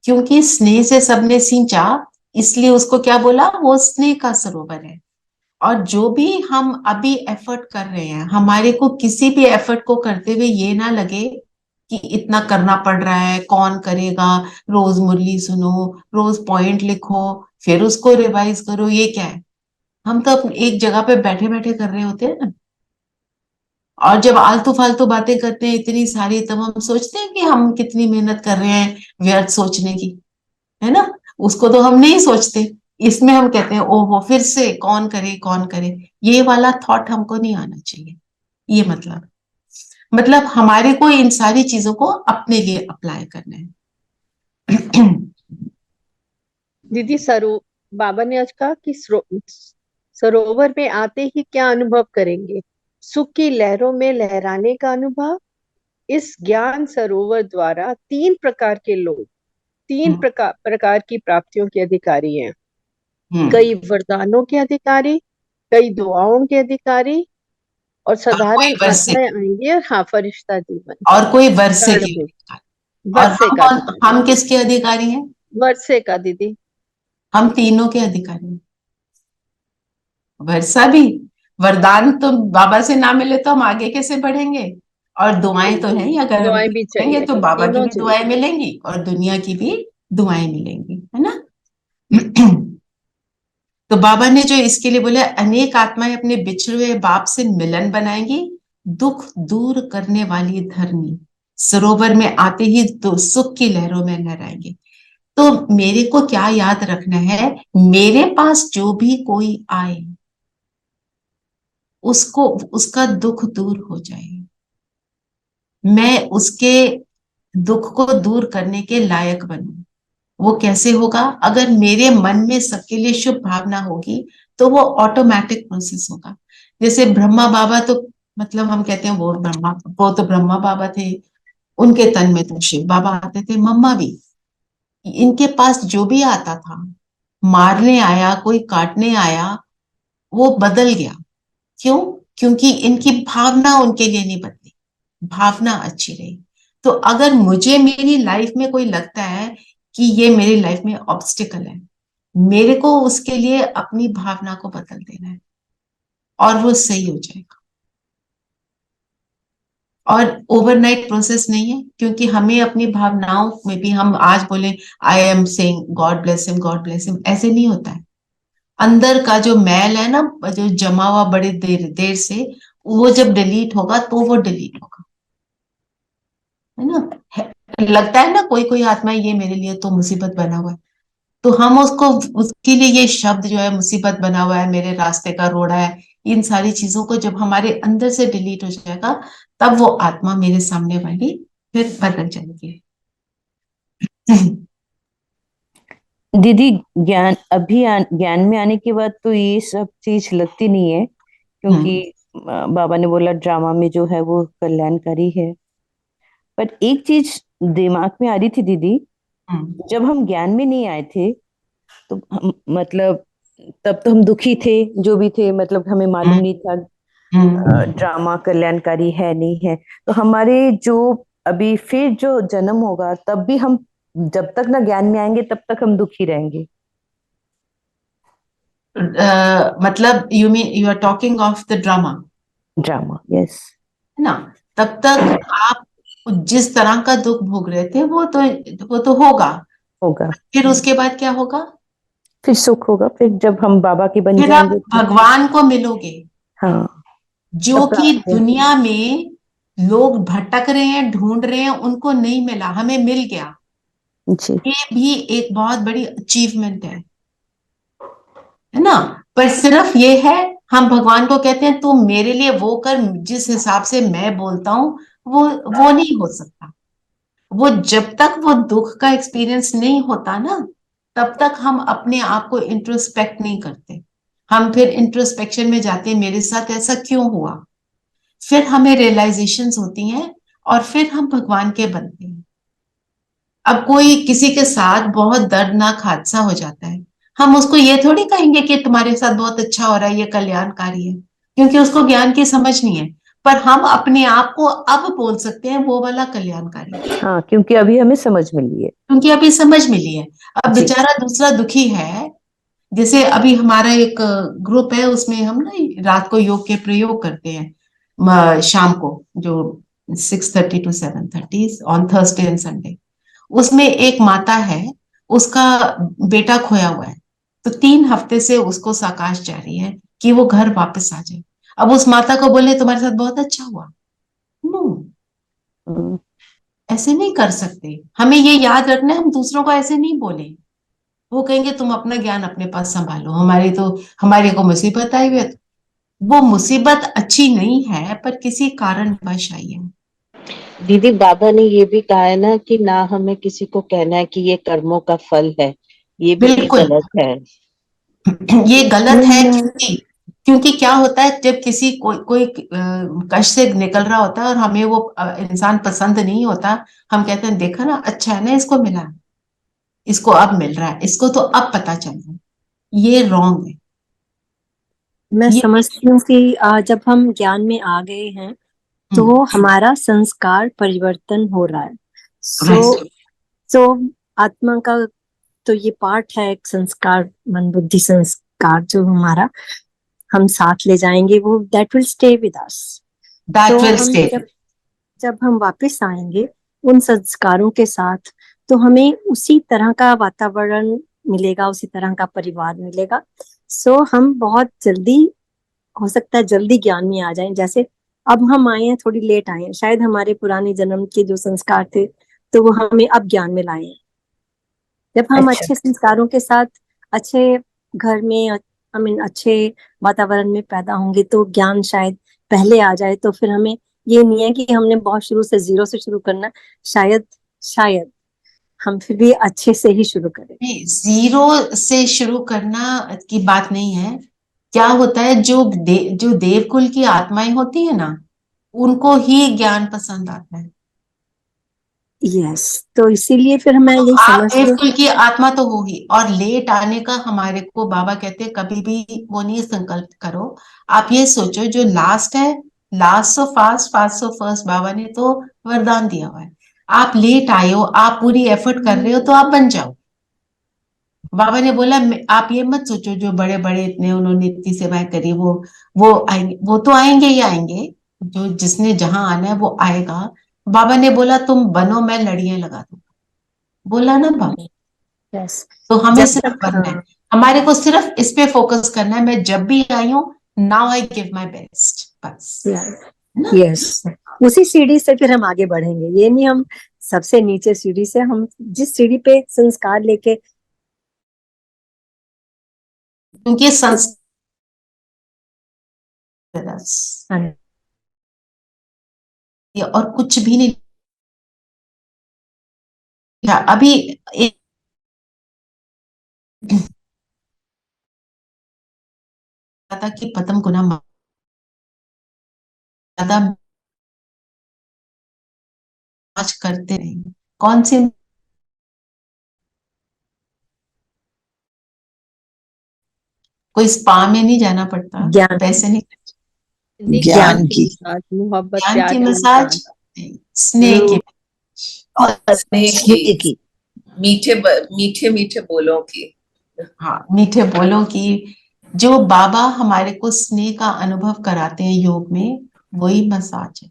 क्योंकि स्नेह से सबने सींचा, इसलिए उसको क्या बोला? वो स्नेह का सरोवर है। और जो भी हम अभी एफर्ट कर रहे हैं, हमारे को किसी भी एफर्ट को करते हुए ये ना लगे कि इतना करना पड़ रहा है, कौन करेगा? रोज मुरली सुनो, रोज पॉइंट लिखो, फिर उसको रिवाइज करो, ये क्या है? हम तो एक जगह पे बैठे बैठे कर रहे होते हैं ना। और जब आलतू फालतू बातें करते हैं इतनी सारी, तब हम सोचते हैं कि हम कितनी मेहनत कर रहे हैं व्यर्थ सोचने की, है ना? उसको तो हम नहीं सोचते। इसमें हम कहते हैं ओहो, फिर से कौन करे कौन करे। ये वाला थॉट हमको नहीं आना चाहिए। ये मतलब हमारे को इन सारी चीजों को अपने लिए अप्लाई करना है। दीदी बाबा ने आज कहा कि सरोवर में आते ही क्या अनुभव करेंगे? सुख की लहरों में लहराने का अनुभव। इस ज्ञान सरोवर द्वारा 3 प्रकार के लोग, 3 प्रकार की प्राप्तियों के अधिकारी हैं। कई वरदानों के अधिकारी, कई दुआओं के अधिकारी, और साधारण आत्माएं आएंगी, और हाँ, फरिश्ता जीवन, और कोई वर्षे के। वर्षे का हम किसके अधिकारी हैं? वर्षे का दीदी। हम तीनों के अधिकारी हैं। वर्षा भी, वरदान तो बाबा से ना मिले तो हम आगे कैसे बढ़ेंगे? और दुआएं तो हैं, अगर हम दुआएं भी करेंगे चाहिए, तो बाबा की तीनों भी चाहिए। दुआएं मिलेंगी और दुनिया की भी दुआएं मिलेंगी, है ना? तो बाबा ने जो इसके लिए बोले, अनेक आत्माएं अपने बिछड़े हुए बाप से मिलन बनाएंगी, दुख दूर करने वाली धरनी। सरोवर में आते ही तो सुख की लहरों में लहराएंगे। तो मेरे को क्या याद रखना है, मेरे पास जो भी कोई आए उसको उसका दुख दूर हो जाए, मैं उसके दुख को दूर करने के लायक बनूं। वो कैसे होगा? अगर मेरे मन में सबके लिए शुभ भावना होगी तो वो ऑटोमेटिक प्रोसेस होगा। जैसे ब्रह्मा बाबा तो मतलब हम कहते हैं वो तो ब्रह्मा बाबा थे, उनके तन में तो शिव बाबा आते थे, मम्मा भी। इनके पास जो भी आता था, मारने आया, कोई काटने आया, वो बदल गया। क्यों? क्योंकि इनकी भावना उनके लिए नहीं बदली, भावना अच्छी रही। तो अगर मुझे मेरी लाइफ में कोई लगता है कि ये मेरी लाइफ में ऑब्स्टिकल है, मेरे को उसके लिए अपनी भावना को बदल देना है और वो सही हो जाएगा। और ओवरनाइट प्रोसेस नहीं है, क्योंकि हमें अपनी भावनाओं में भी, हम आज बोले I am saying God bless him, God bless him, ऐसे नहीं होता है। अंदर का जो मैल है ना, जो जमा हुआ बड़ी देर देर से, वो जब डिलीट होगा तो वो डिलीट होगा, है ना। लगता है ना कोई कोई आत्मा ये मेरे लिए तो मुसीबत बना हुआ है, तो हम उसको, उसके लिए ये शब्द जो है मुसीबत बना हुआ है, मेरे रास्ते का रोड़ा है, इन सारी चीजों को जब हमारे अंदर से डिलीट हो जाएगा, तब वो आत्मा मेरे सामने वाली फिर बदल जाएगी। दीदी, ज्ञान ज्ञान में आने के बाद तो ये सब चीज लगती नहीं है, क्योंकि बाबा ने बोला ड्रामा में जो है वो कल्याणकारी है। पर एक चीज दिमाग में आ रही थी दीदी, जब हम ज्ञान में नहीं आए थे तो हम मतलब तब तो हम दुखी थे, जो भी थे, मतलब हमें मालूम नहीं था ड्रामा कल्याणकारी है नहीं है। तो हमारे जो अभी फिर जो जन्म होगा तब भी हम, जब तक ना ज्ञान में आएंगे तब तक हम दुखी रहेंगे। मतलब you mean you are talking of the drama? Drama, yes. है ना। तब तक आप जिस तरह का दुख भोग रहे थे वो तो होगा। होगा। फिर उसके बाद क्या होगा? फिर सुख होगा, फिर जब हम बाबा के बन फिर आप जाएंगे तो। भगवान को मिलोगे, हाँ। जो तब कि प्राप्त है। दुनिया में लोग भटक रहे हैं, ढूंढ रहे हैं, उनको नहीं मिला, हमें मिल गया। जी। ये भी एक बहुत बड़ी अचीवमेंट है ना। पर सिर्फ ये है, हम भगवान को कहते हैं तू मेरे लिए वो कर जिस हिसाब से मैं बोलता हूं, वो नहीं हो सकता। वो जब तक वो दुख का एक्सपीरियंस नहीं होता ना, तब तक हम अपने आप को इंट्रोस्पेक्ट नहीं करते। हम फिर इंट्रोस्पेक्शन में जाते हैं, मेरे साथ ऐसा क्यों हुआ, फिर हमें रियलाइजेशंस होती हैं और फिर हम भगवान के बनते हैं। अब कोई किसी के साथ बहुत दर्दनाक हादसा हो जाता है, हम उसको ये थोड़ी कहेंगे कि तुम्हारे साथ बहुत अच्छा हो रहा है, ये कल्याणकारी है, क्योंकि उसको ज्ञान की समझ नहीं है। पर हम अपने आप को अब बोल सकते हैं वो वाला कल्याणकारी, हाँ, क्योंकि अभी हमें समझ मिली है। क्योंकि अभी समझ मिली है। अब जी। बेचारा दूसरा दुखी है। जैसे अभी हमारा एक ग्रुप है, उसमें हम ना रात को योग के प्रयोग करते हैं, शाम को, जो 6:30 to 7:30 on Thursday and Sunday. उसमें एक माता है, उसका बेटा खोया हुआ है, तो 3 हफ्ते से उसको साकाश जारी है कि वो घर वापस आ जाए। अब उस माता को बोले तुम्हारे साथ बहुत अच्छा हुआ, नो, हम्म। ऐसे नहीं कर सकते। हमें ये याद रखना है, हम दूसरों को ऐसे नहीं बोले। वो कहेंगे तुम अपना ज्ञान अपने पास संभालो, हमारी को मुसीबत आई हुई है। वो मुसीबत अच्छी नहीं है, पर किसी कारणवश आई है। दीदी, बाबा ने ये भी कहा है ना कि ना हमें किसी को कहना है कि ये कर्मों का फल है, ये भी बिल्कुल गलत है। ये गलत है, नहीं, क्योंकि क्या होता है, जब किसी कोई कोई कष्ट से निकल रहा होता है और हमें वो इंसान पसंद नहीं होता, हम कहते हैं देखा ना, अच्छा है ना, इसको मिला, इसको अब मिल रहा है, इसको तो अब पता चल रहा है। ये रॉन्ग है। मैं ये समझती हूँ कि जब हम ज्ञान में आ गए हैं तो हमारा संस्कार परिवर्तन हो रहा है। सो राइट। सो आत्मा का तो ये पार्ट है, एक संस्कार, मन बुद्धि संस्कार जो हमारा हम साथ ले जाएंगे, वो that will stay with us. तो दैट विल हम स्टे। जब हम वापस आएंगे उन संस्कारों के साथ, तो हमें उसी तरह का वातावरण मिलेगा, उसी तरह का परिवार मिलेगा। सो हम बहुत जल्दी, हो सकता है जल्दी ज्ञान में आ जाएं। जैसे अब हम आए हैं, थोड़ी लेट आए हैं, शायद हमारे पुराने जन्म के जो संस्कार थे तो वो हमें अब ज्ञान में लाए हैं। जब हम अच्छा। अच्छे संस्कारों के साथ अच्छे घर में, आई मीन अच्छे वातावरण में पैदा होंगे तो ज्ञान शायद पहले आ जाए, तो फिर हमें ये नहीं है कि हमने बहुत शुरू से जीरो से शुरू करना, शायद शायद हम फिर भी अच्छे से ही शुरू करें। नहीं, जीरो से शुरू करना की बात नहीं है। क्या होता है, जो देवकुल की आत्माएं होती है ना, उनको ही ज्ञान पसंद आता है। यस, तो इसीलिए फिर मैं यही आप समझती हूँ। देवकुल की आत्मा तो हो ही, और लेट आने का हमारे को बाबा कहते हैं कभी भी वो नहीं संकल्प करो। आप ये सोचो जो लास्ट है, last so fast, fast so first, Baba ने तो वरदान दिया हुआ है। आप लेट आए हो, आप पूरी एफर्ट कर रहे हो तो आप बन जाओ। बाबा ने बोला आप ये मत सोचो जो बड़े बड़े इतने उन्होंने इतनी सेवाएं करी वो आएंगे, वो तो आएंगे ही आएंगे, जो जिसने जहां आना है वो आएगा। बाबा ने बोला तुम बनो, मैं लड़ियां लगा दूंगा, बोला ना बाबा। यस, तो हमें जब सिर्फ तक, बनना है, हाँ, हमारे को सिर्फ इस पे फोकस करना है। मैं जब भी आई हूँ, now I give my best, बस, है ना। यस, उसी सीढ़ी से फिर हम आगे बढ़ेंगे। ये नहीं हम सबसे नीचे सीढ़ी से, हम जिस सीढ़ी पे संस्कार लेके, क्योंकि संस्कार हाँ, और कुछ भी नहीं। अभी एक था कि पतम गुना ज्यादा आज करते रहेंगे, कौन सी, कोई स्पा में नहीं जाना पड़ता, ज्ञान, पैसे नहीं, दीदी ज्ञान ज्ञान की की। मसाज, मोहब्बत ज्ञान प्यार की की मसाज, मसाज। स्नेह की, और स्नेह स्नेह की, की। मीठे मीठे बोलों की। हाँ, मीठे बोलों की। जो बाबा हमारे को स्नेह का अनुभव कराते हैं योग में, वही मसाज है।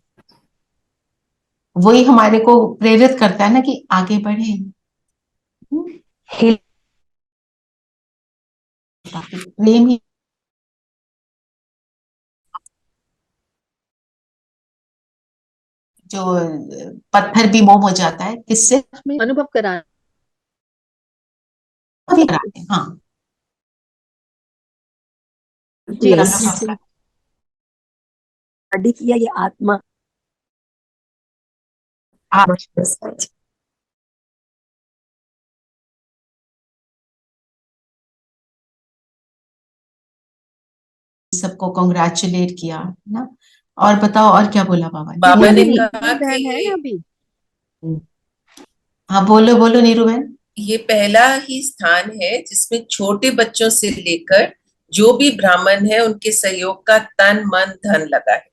वही हमारे को प्रेरित करता है ना कि आगे बढ़े। हिल, प्रेम ही, जो पत्थर भी मोम हो जाता है, किससे, में अनुभव कराना। भी कराते हैं, हाँ। जी यस, अनुभव बॉडी किया ये आत्मा, आप मसाज। सबको कॉन्ग्रेचुलेट किया ना। और बताओ, और क्या बोला बाबा ने? बाबा ने दीदी कहा नीरू बहन है कि ना अभी? हाँ, बोलो बोलो नीरू बहन। ये पहला ही स्थान है जिसमें छोटे बच्चों से लेकर जो भी ब्राह्मण है उनके सहयोग का तन मन धन लगा है।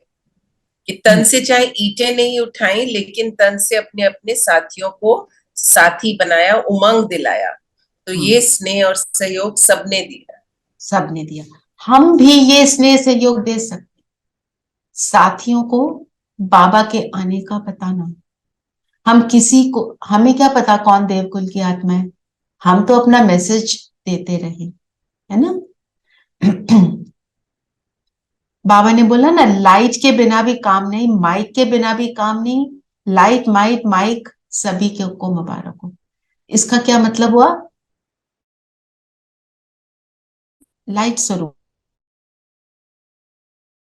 कि तन से चाहे ईंटें नहीं उठाई, लेकिन तन से अपने अपने साथियों को साथी बनाया, उमंग दिलाया। तो ये स्नेह और सहयोग सबने दिया। सबने दिया। हम भी ये स्नेह सहयोग दे सकते, साथियों को बाबा के आने का पता ना। हम किसी को, हमें क्या पता कौन देवकुल की आत्मा है, हम तो अपना मैसेज देते रहे, है ना। बाबा ने बोला ना, लाइट के बिना भी काम नहीं, माइक के बिना भी काम नहीं। लाइट, माइट, माइक सभी को मुबारक हो। इसका क्या मतलब हुआ? लाइट स्वरूप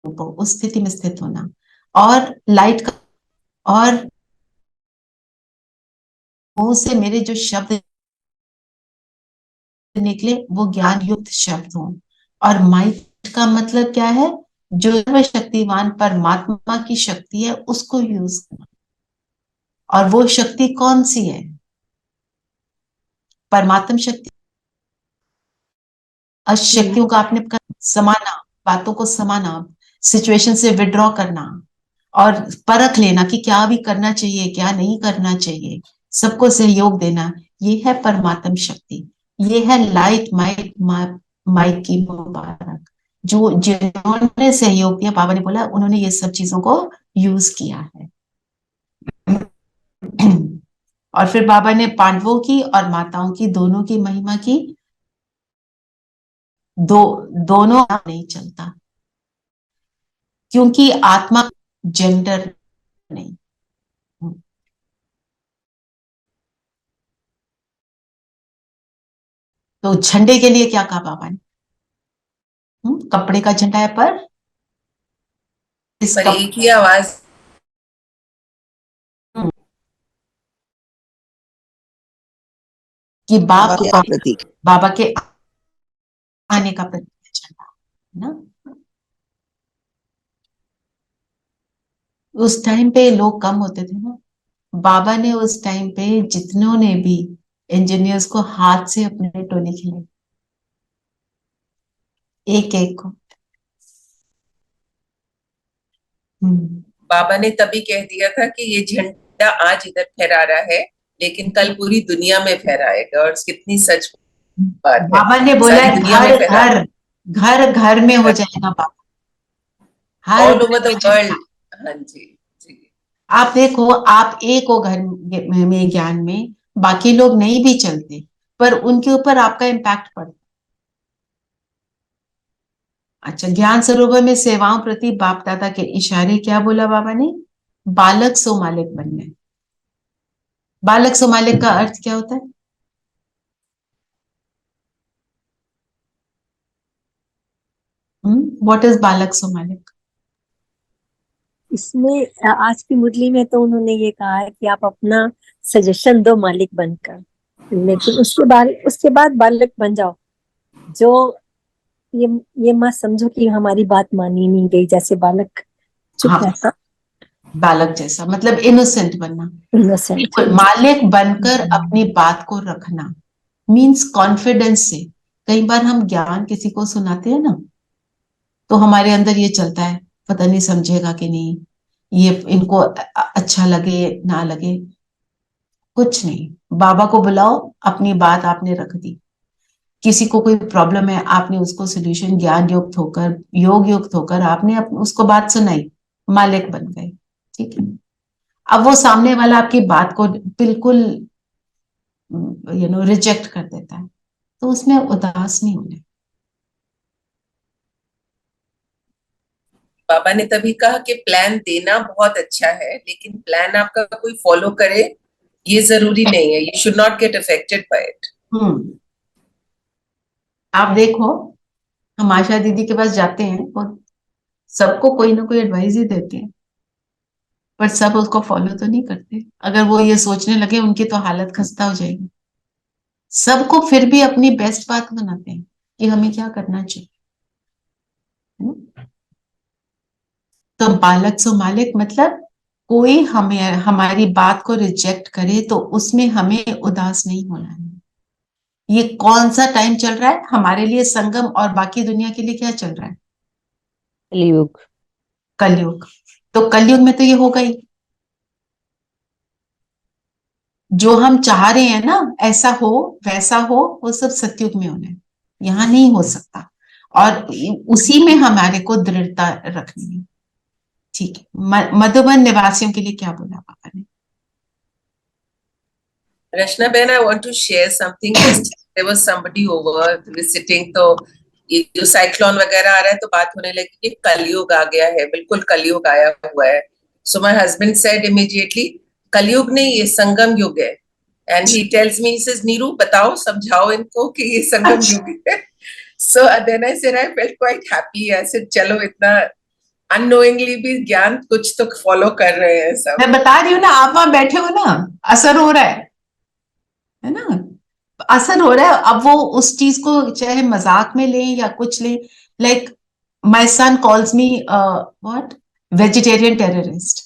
उस स्थिति में स्थित होना, और लाइट का, और मुंह से मेरे जो शब्द निकले वो ज्ञान युक्त शब्द हों। और माइट का मतलब क्या है? जो सर्वशक्तिवान परमात्मा की शक्ति है उसको यूज करना। और वो शक्ति कौन सी है? परमात्म शक्ति। शक्तियों का आपने समाना, बातों को समाना, सिचुएशन से विड्रॉ करना, और परख लेना कि क्या भी करना चाहिए, क्या नहीं करना चाहिए, सबको सहयोग देना। ये है परमात्म शक्ति। ये है लाइट माइट माइक की मुबारक। जो जिन्होंने सहयोग दिया, बाबा ने बोला उन्होंने ये सब चीजों को यूज किया है। और फिर बाबा ने पांडवों की और माताओं की, दोनों की महिमा की। दोनों नहीं चलता, क्योंकि आत्मा जेंडर नहीं। तो झंडे के लिए क्या कहा बाबा ने? कपड़े का झंडा है पर पर एक ही आवाज। कि बाबा के प्रतीक, बाबा के आने का प्रतीक झंडा है ना। उस टाइम पे लोग कम होते थे ना, बाबा ने उस टाइम पे जितनों ने भी इंजीनियर्स को हाथ से अपने टोली खिलाई, एक एक को। बाबा ने तभी कह दिया था कि ये झंडा आज इधर फहरा रहा है लेकिन कल पूरी दुनिया में फहराएगा, और कितनी सच बात है। बाबा ने बोला सारी दुनिया में घर घर घर घर में हो जाएगा बाबा, हर ऑल ओवर द वर्ल्ड। हाँ जी जी। आप देखो, आप एक हो घर में ज्ञान में, बाकी लोग नहीं भी चलते पर उनके ऊपर आपका इम्पैक्ट पड़ता। अच्छा, ज्ञान सरोवर में सेवाओं प्रति बाप दादा के इशारे, क्या बोला बाबा ने? बालक सो मालिक बनना। बालक सो मालिक का अर्थ क्या होता है? व्हाट इज बालक सो मालिक? इसमें आज की मुरली में तो उन्होंने ये कहा है कि आप अपना सजेशन दो मालिक बनकर, लेकिन उसके बाद बालक बन जाओ। जो ये मत समझो कि हमारी बात मानी नहीं गई, जैसे बालक चुप हाँ, रहता। बालक जैसा मतलब इनोसेंट बनना। इनोसेंट। मालिक बनकर अपनी बात को रखना मीन्स कॉन्फिडेंस से। कई बार हम ज्ञान किसी को सुनाते हैं ना, तो हमारे अंदर ये चलता है, पता नहीं समझेगा कि नहीं, ये इनको अच्छा लगे ना लगे। कुछ नहीं, बाबा को बुलाओ, अपनी बात आपने रख दी। किसी को कोई प्रॉब्लम है, आपने उसको सोल्यूशन ज्ञान युक्त होकर, योग युक्त होकर आपने उसको बात सुनाई, मालिक बन गए। ठीक है। अब वो सामने वाला आपकी बात को बिल्कुल रिजेक्ट कर देता है, तो उसमें उदास नहीं होने। बाबा ने तभी कहा कि प्लान देना बहुत अच्छा है लेकिन प्लान आपका कोई फॉलो करे ये जरूरी नहीं है। You should not get affected by it. आप देखो, हम आशा दीदी के पास जाते हैं और सबको कोई ना कोई एडवाइस ही देते हैं, पर सब उसको फॉलो तो नहीं करते। अगर वो ये सोचने लगे उनकी तो हालत खस्ता हो जाएगी। सबको फिर भी अपनी बेस्ट बात बनाते हैं कि हमें क्या करना चाहिए। तो बालक सो मालिक मतलब कोई हमें हमारी बात को रिजेक्ट करे तो उसमें हमें उदास नहीं होना है। ये कौन सा टाइम चल रहा है हमारे लिए? संगम। और बाकी दुनिया के लिए क्या चल रहा है? कलयुग। कलयुग। तो कलयुग में तो ये होगा ही। जो हम चाह रहे हैं ना, ऐसा हो वैसा हो, वो सब सतयुग में होना है, यहाँ नहीं हो सकता। और उसी में हमारे को दृढ़ता रखनी है। ठीक है। मधुबन निवासियों के लिए क्या बोला पापा ने? रचना बहन, I want to share something. There was somebody over visiting, तो ये जो साइक्लोन वगैरह आ रहा है तो बात होने लगी कि कलयुग आ गया है, बिल्कुल कलयुग आया हुआ है। So my husband said immediately, कलयुग नहीं, ये संगम युग है। And he tells me, he says, Neeru बताओ, समझाओ इनको कि ये संगम युग है। So then I said, I felt quite happy. I said चलो, इतना अननोइंगली भी ज्ञान कुछ तो फॉलो कर रहे हैं सब। मैं बता रही हूँ ना, आप वहां बैठे हो ना, असर हो रहा है ना, असर हो रहा है। अब वो उस चीज को चाहे मजाक में ले या कुछ ले, like my son calls me what, vegetarian terrorist.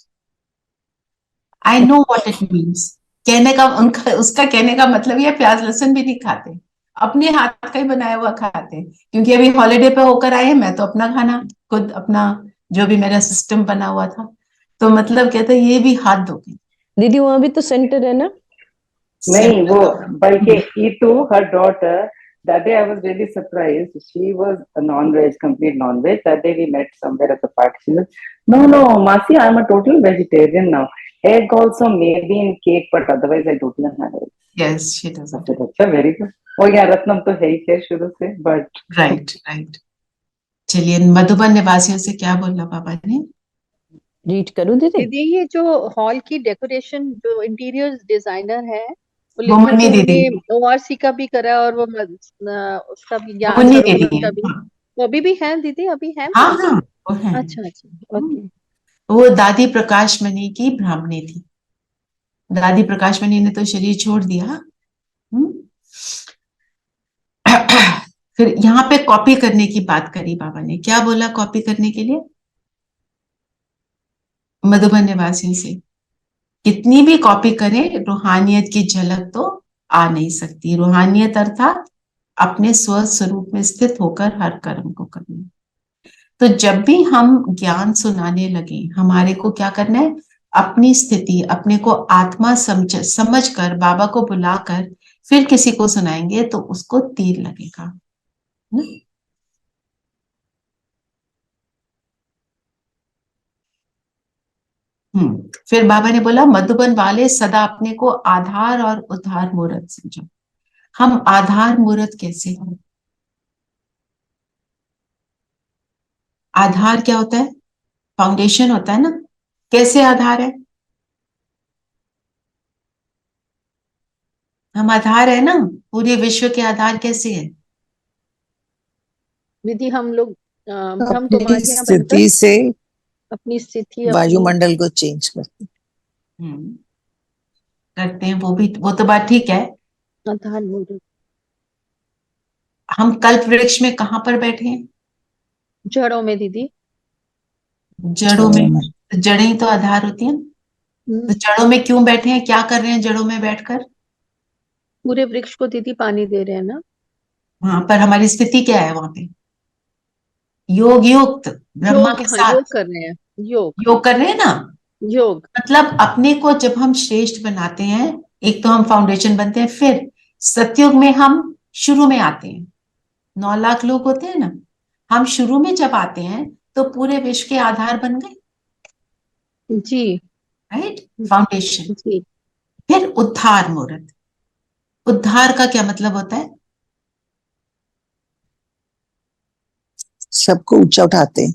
I know what it means. कहने का उनका, उसका कहने का मतलब ये प्याज लहसुन भी नहीं खाते, अपने हाथ का ही बनाया हुआ खाते। क्योंकि अभी हॉलिडे पे होकर आए, मैं तो अपना खाना खुद, अपना जो भी मेरा सिस्टम बना हुआ था, तो मतलब कहते ये भी हाथ धोके। दीदी वहां भी तो सेंटर है ना? नहीं, वो बल्कि he too, her daughter, that day I was really surprised. She was a non-veg, complete non-veg. That day we met somewhere at the park. She said, no, Masi, I'm a total vegetarian now. Egg also maybe in cake, but otherwise I don't have egg. Yes, she doesn't. अच्छा, very good. और यार रत्नम तो है ही है शुरू से, but right. चलिए, मधुबन निवासियों से क्या बोला पापा ने? रीड करूं दीदी? दीदी ये जो हॉल की डेकोरेशन जो इंटीरियर डिजाइनर है वो वो लिखा मुन्नी तो दीदी, हमने ओआरसी का भी करा है और वो उसका भी ज्ञान मुन्नी सरोवर दीदी है। का भी। हाँ वो अभी भी है दीदी, अभी है हाँ वो? हाँ, वो है। अच्छा अच्छा, ओके। वो दादी प्रकाश मणि की ब्राह्मणी थी। दादी प्रकाश मणि ने तो शरीर छोड़ दिया। हम्म। फिर यहाँ पे कॉपी करने की बात करी बाबा ने, क्या बोला कॉपी करने के लिए? मधुबन निवासियों से कितनी भी कॉपी करें, रूहानियत की झलक तो आ नहीं सकती। रूहानियत अर्थात अपने स्व स्वरूप में स्थित होकर हर कर्म को करना। तो जब भी हम ज्ञान सुनाने लगे, हमारे को क्या करना है? अपनी स्थिति, अपने को आत्मा समझ कर बाबा को बुलाकर फिर किसी को सुनाएंगे तो उसको तीर लगेगा ना? फिर बाबा ने बोला मधुबन वाले सदा अपने को आधार और उद्धार मूर्त समझो। हम आधार मूर्त कैसे हो? आधार क्या होता है? फाउंडेशन होता है ना। कैसे आधार है? हम आधार है ना। पूरे विश्व के आधार कैसे है? दीदी हम लोग ब्रह्म अपनी कुमारियां बनकर स्थिति से अपनी स्थिति अपनी वायुमंडल को चेंज करते। हम्म, करते हैं, वो तो बात ठीक है। आधार मूल हम कल्प वृक्ष में कहां पर बैठे हैं? जड़ों में दीदी। जड़ों में। तो जड़ें ही तो आधार होती हैं। तो हम्म, जड़ों में क्यों बैठे हैं? क्या कर रहे हैं जड़ों में बैठकर? पूरे वृक्ष को दीदी पानी दे रहे हैं ना। वहां पर हमारी स्थिति क्या है? वहां पे योग युक्त ब्रह्मा योग, के हाँ योग साथ कर रहे हैं। योग योग कर रहे हैं ना। योग। मतलब अपने को जब हम श्रेष्ठ बनाते हैं, एक तो हम फाउंडेशन बनते हैं, फिर सतयुग में हम शुरू में आते हैं। 9 लाख लोग होते हैं ना, हम शुरू में जब आते हैं तो पूरे विश्व के आधार बन गए। जी राइट, फाउंडेशन। जी। फिर उद्धार मूर्त। उद्धार का क्या मतलब होता है? सबको ऊंचा उठाते हैं।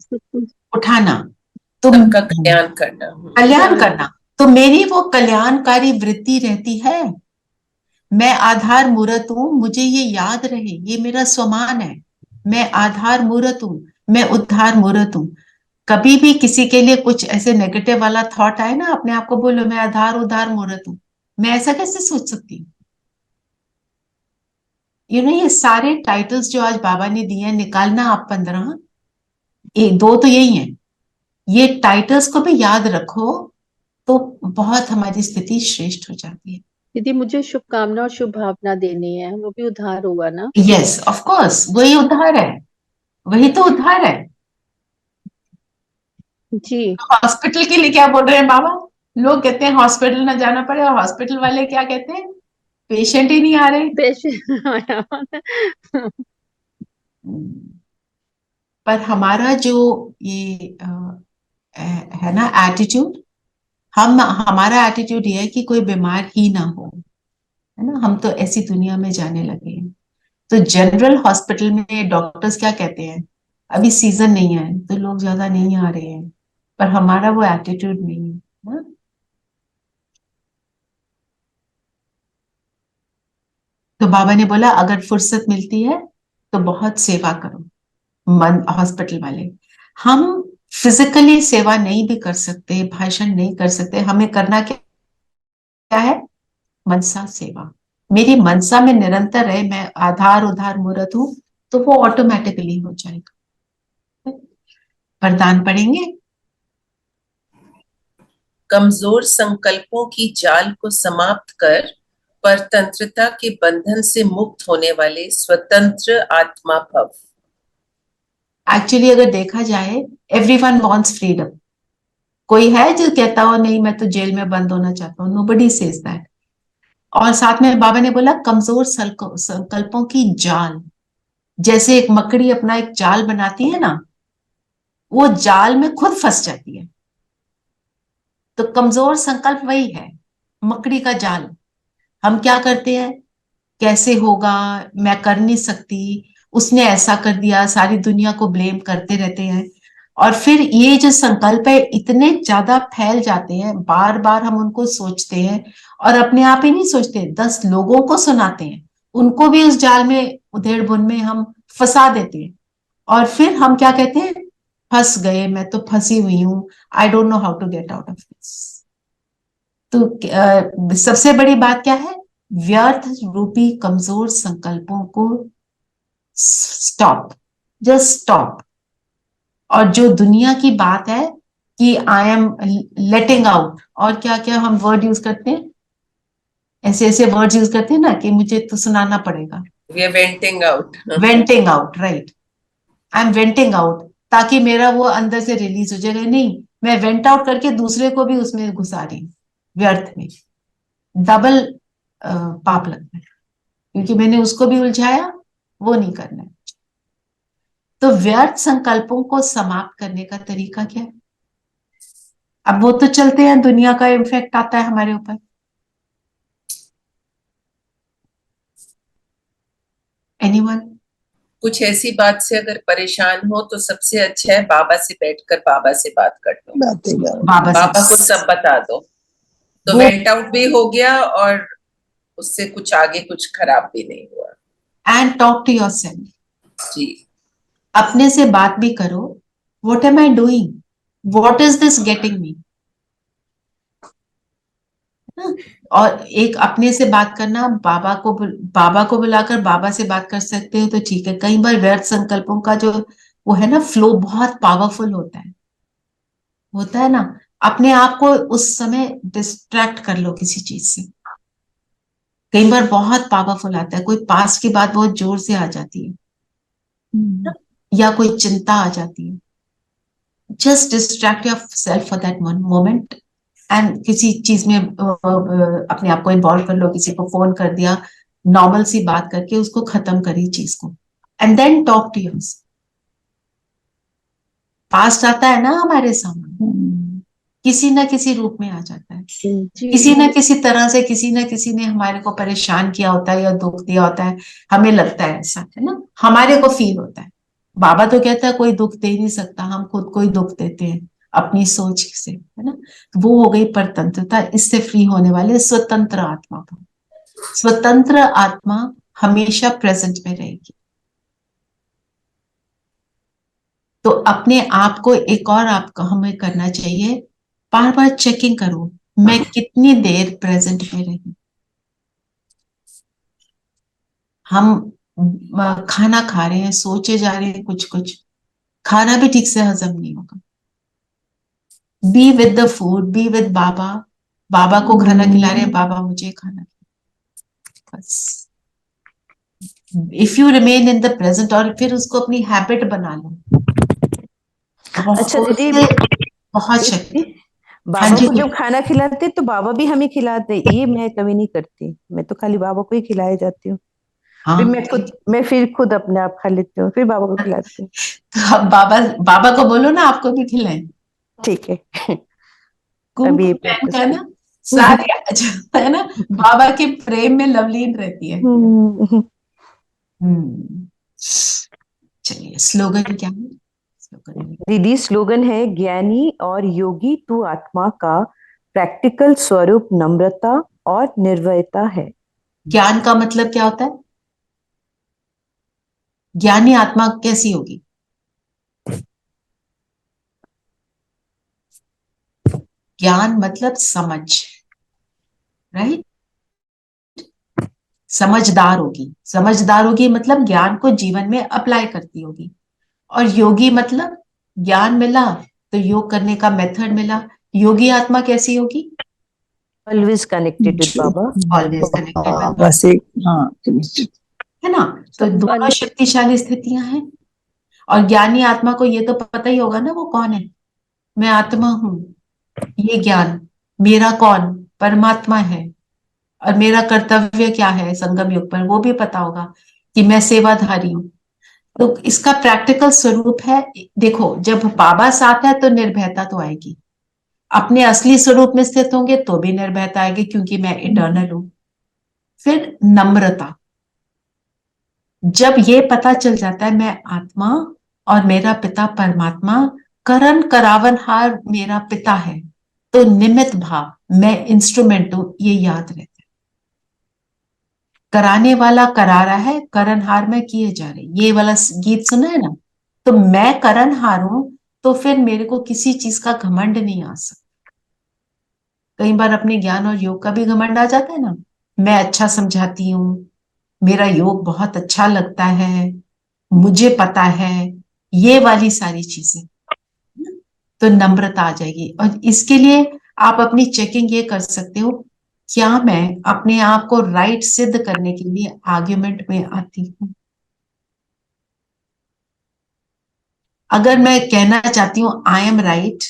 उठाना। तो सबका कल्याण करना। कल्याण करना। तो मेरी वो कल्याणकारी वृत्ति रहती है। मैं आधार मूर्त हूं, मुझे ये याद रहे, ये मेरा स्वमान है। मैं आधार मूर्त हूं, मैं उद्धार मूर्त हूं। कभी भी किसी के लिए कुछ ऐसे नेगेटिव वाला थॉट आए ना, अपने आप को बोलो मैं आधार उद्धार मूर्त हूं। मैं ऐसा कैसे सोच सकती हूँ? ये सारे टाइटल्स जो आज बाबा ने दिए हैं, निकालना आप 15, एक दो तो यही है। ये टाइटल्स को भी याद रखो तो बहुत हमारी स्थिति श्रेष्ठ हो जाती है। दीदी मुझे शुभकामना और शुभ भावना देनी है, वो भी उधार होगा ना? यस ऑफ कोर्स, वही उद्धार है। वही तो उद्धार है। जी। हॉस्पिटल के लिए क्या बोल रहे हैं बाबा? लोग कहते हैं हॉस्पिटल ना जाना पड़े, और हॉस्पिटल वाले क्या कहते हैं? पेशेंट ही नहीं आ रहे। पर हमारा जो ये है ना एटीट्यूड, हमारा एटीट्यूड ये है कि कोई बीमार ही ना हो, है ना। हम तो ऐसी दुनिया में जाने लगे हैं। तो जनरल हॉस्पिटल में डॉक्टर्स क्या कहते हैं? अभी सीजन नहीं है तो लोग ज्यादा नहीं आ रहे हैं। पर हमारा वो एटीट्यूड नहीं है ना? तो बाबा ने बोला अगर फुर्सत मिलती है तो बहुत सेवा करो। मन हॉस्पिटल वाले, हम फिजिकली सेवा नहीं भी कर सकते, भाषण नहीं कर सकते, हमें करना क्या है? मनसा सेवा। मेरी मनसा में निरंतर है, मैं आधार उधार मूर्त हूं, तो वो ऑटोमेटिकली हो जाएगा। वरदान पढ़ेंगे। कमजोर संकल्पों की जाल को समाप्त कर परतंत्रता के बंधन से मुक्त होने वाले स्वतंत्र आत्मा भव। एक्चुअली अगर देखा जाए, एवरीवन वांट्स फ्रीडम। कोई है जो कहता हो नहीं मैं तो जेल में बंद होना चाहता हूँ? Nobody says that. और साथ में बाबा ने बोला कमजोर संकल्पों की जाल। जैसे एक मकड़ी अपना एक जाल बनाती है ना, वो जाल में खुद फंस जाती है। तो कमजोर संकल्प वही है, मकड़ी का जाल। हम क्या करते हैं? कैसे होगा, मैं कर नहीं सकती, उसने ऐसा कर दिया, सारी दुनिया को ब्लेम करते रहते हैं। और फिर ये जो संकल्प है इतने ज्यादा फैल जाते हैं, बार बार हम उनको सोचते हैं, और अपने आप ही नहीं सोचते, 10 लोगों को सुनाते हैं, उनको भी उस जाल में, उधेड़ बुन में हम फंसा देते हैं। और फिर हम क्या कहते हैं, फंस गए, मैं तो फंसी हुई हूं, I don't know how to get out of this. तो सबसे बड़ी बात क्या है, व्यर्थ रूपी कमजोर संकल्पों को स्टॉप, जस्ट स्टॉप। और जो दुनिया की बात है कि आई एम लेटिंग आउट, और क्या क्या हम वर्ड यूज करते हैं, ऐसे ऐसे वर्ड्स यूज करते हैं ना कि मुझे तो सुनाना पड़ेगा, we are venting out. Venting out, right, I am venting out, ताकि मेरा वो अंदर से रिलीज हो जाएगा। नहीं, मैं वेंट आउट करके दूसरे को भी उसमें घुसा रही हूँ, व्यर्थ में, डबल पाप लगता है, क्योंकि मैंने उसको भी उलझाया, वो नहीं करना है। तो व्यर्थ संकल्पों को समाप्त करने का तरीका क्या है? अब वो तो चलते हैं, दुनिया का इम्फेक्ट आता है हमारे ऊपर। एनीवन? कुछ ऐसी बात से अगर परेशान हो तो सबसे अच्छा है बाबा से बैठकर बाबा से बात कर लो, बातें करो। बाबा को सब बता दो, तो वेंट आउट भी हो गया और उससे कुछ आगे कुछ खराब भी नहीं हुआ। And talk to yourself. जी, अपने से बात भी करो, what am I doing, what is this getting me. और एक अपने से बात करना, बाबा को बुलाकर बाबा से बात कर सकते हो तो ठीक है। कई बार व्यर्थ संकल्पों का जो वो है ना फ्लो, बहुत पावरफुल होता है ना। अपने आप को उस समय डिस्ट्रैक्ट कर लो किसी चीज से, कई बार बहुत पावरफुल आता है। कोई पास की बात बहुत जोर से आ जाती है, या कोई चिंता आ जाती है, just distract your self for that one moment, and किसी चीज में अपने आप को इन्वॉल्व कर लो, किसी को फोन कर दिया, नॉर्मल सी बात करके उसको खत्म करी चीज को, and then talk to yourself. Past आता है ना हमारे सामने, किसी ना किसी रूप में आ जाता है, किसी ना किसी तरह से किसी ना किसी ने हमारे को परेशान किया होता है या दुख दिया होता है, हमें लगता है ऐसा, है ना, हमारे को फील होता है। बाबा तो कहता है कोई दुख दे नहीं सकता, हम खुद को ही दुख देते हैं अपनी सोच से, है ना। वो हो गई परतंत्रता, इससे फ्री होने वाले स्वतंत्र आत्मा को। स्वतंत्र आत्मा हमेशा प्रेजेंट में रहेगी। तो अपने आप को एक और आपको हमें करना चाहिए, बार बार चेकिंग करो, मैं कितनी देर प्रेजेंट में रही। हम खाना खा रहे हैं, सोचे जा रहे हैं कुछ कुछ, खाना भी ठीक से हजम नहीं होगा। Be with the food, be with Baba, Baba को खाना खिला रहे हैं, बाबा मुझे खाना, बस। If you remain in the present, और फिर उसको अपनी हैबिट बना लो। अच्छा दीदी, बहुत शक्ति। बाबा को जब खाना खिलाते तो बाबा भी हमें खिलाते, ये मैं कभी नहीं करती, मैं तो खाली बाबा को ही खिलाए जाती हूँ। फिर मैं खुद अपने आप खा लेती हूँ, फिर बाबा को खिलाती हूँ। तो अब बाबा को बोलो ना आपको भी खिलाएं। ठीक है, अभी का ना सारे है ना, बाबा के प्रेम में लवलीन रहती है। चलिए, स्लोगन क्या है? दीदी स्लोगन है, ज्ञानी और योगी तू आत्मा का प्रैक्टिकल स्वरूप नम्रता और निर्भयता है। ज्ञान का मतलब क्या होता है? ज्ञानी आत्मा कैसी होगी? ज्ञान मतलब समझ, राइट? समझदार होगी मतलब ज्ञान को जीवन में अप्लाई करती होगी। और योगी मतलब ज्ञान मिला तो योग करने का मेथड मिला। योगी आत्मा कैसी होगी? Always connected with Baba, always connected with बस एक, हाँ, है ना। तो दोनों शक्तिशाली स्थितियां हैं। और ज्ञानी आत्मा को ये तो पता ही होगा ना वो कौन है, मैं आत्मा हूं, ये ज्ञान, मेरा कौन, परमात्मा है, और मेरा कर्तव्य क्या है संगम युग पर, वो भी पता होगा कि मैं सेवाधारी हूं। तो इसका प्रैक्टिकल स्वरूप है, देखो जब बाबा साथ है तो निर्भयता तो आएगी, अपने असली स्वरूप में स्थित होंगे तो भी निर्भयता आएगी क्योंकि मैं इटर्नल हूं। फिर नम्रता, जब ये पता चल जाता है मैं आत्मा और मेरा पिता परमात्मा करण करावनहार मेरा पिता है, तो निमित्त भाव मैं इंस्ट्रूमेंट हूं, ये याद रहता है। कराने वाला करा रहा है, करणहार में किए जा रहे, ये वाला गीत सुना है ना, तो मैं करणहार हूं, तो फिर मेरे को किसी चीज का घमंड नहीं आ सकता। कई बार अपने ज्ञान और योग का भी घमंड आ जाता है ना, मैं अच्छा समझाती हूँ, मेरा योग बहुत अच्छा लगता है, मुझे पता है, ये वाली सारी चीजें, तो नम्रता आ जाएगी। और इसके लिए आप अपनी चेकिंग ये कर सकते हो, क्या मैं अपने आप को राइट सिद्ध करने के लिए आर्ग्यूमेंट में आती हूँ? अगर मैं कहना चाहती हूँ आई एम राइट,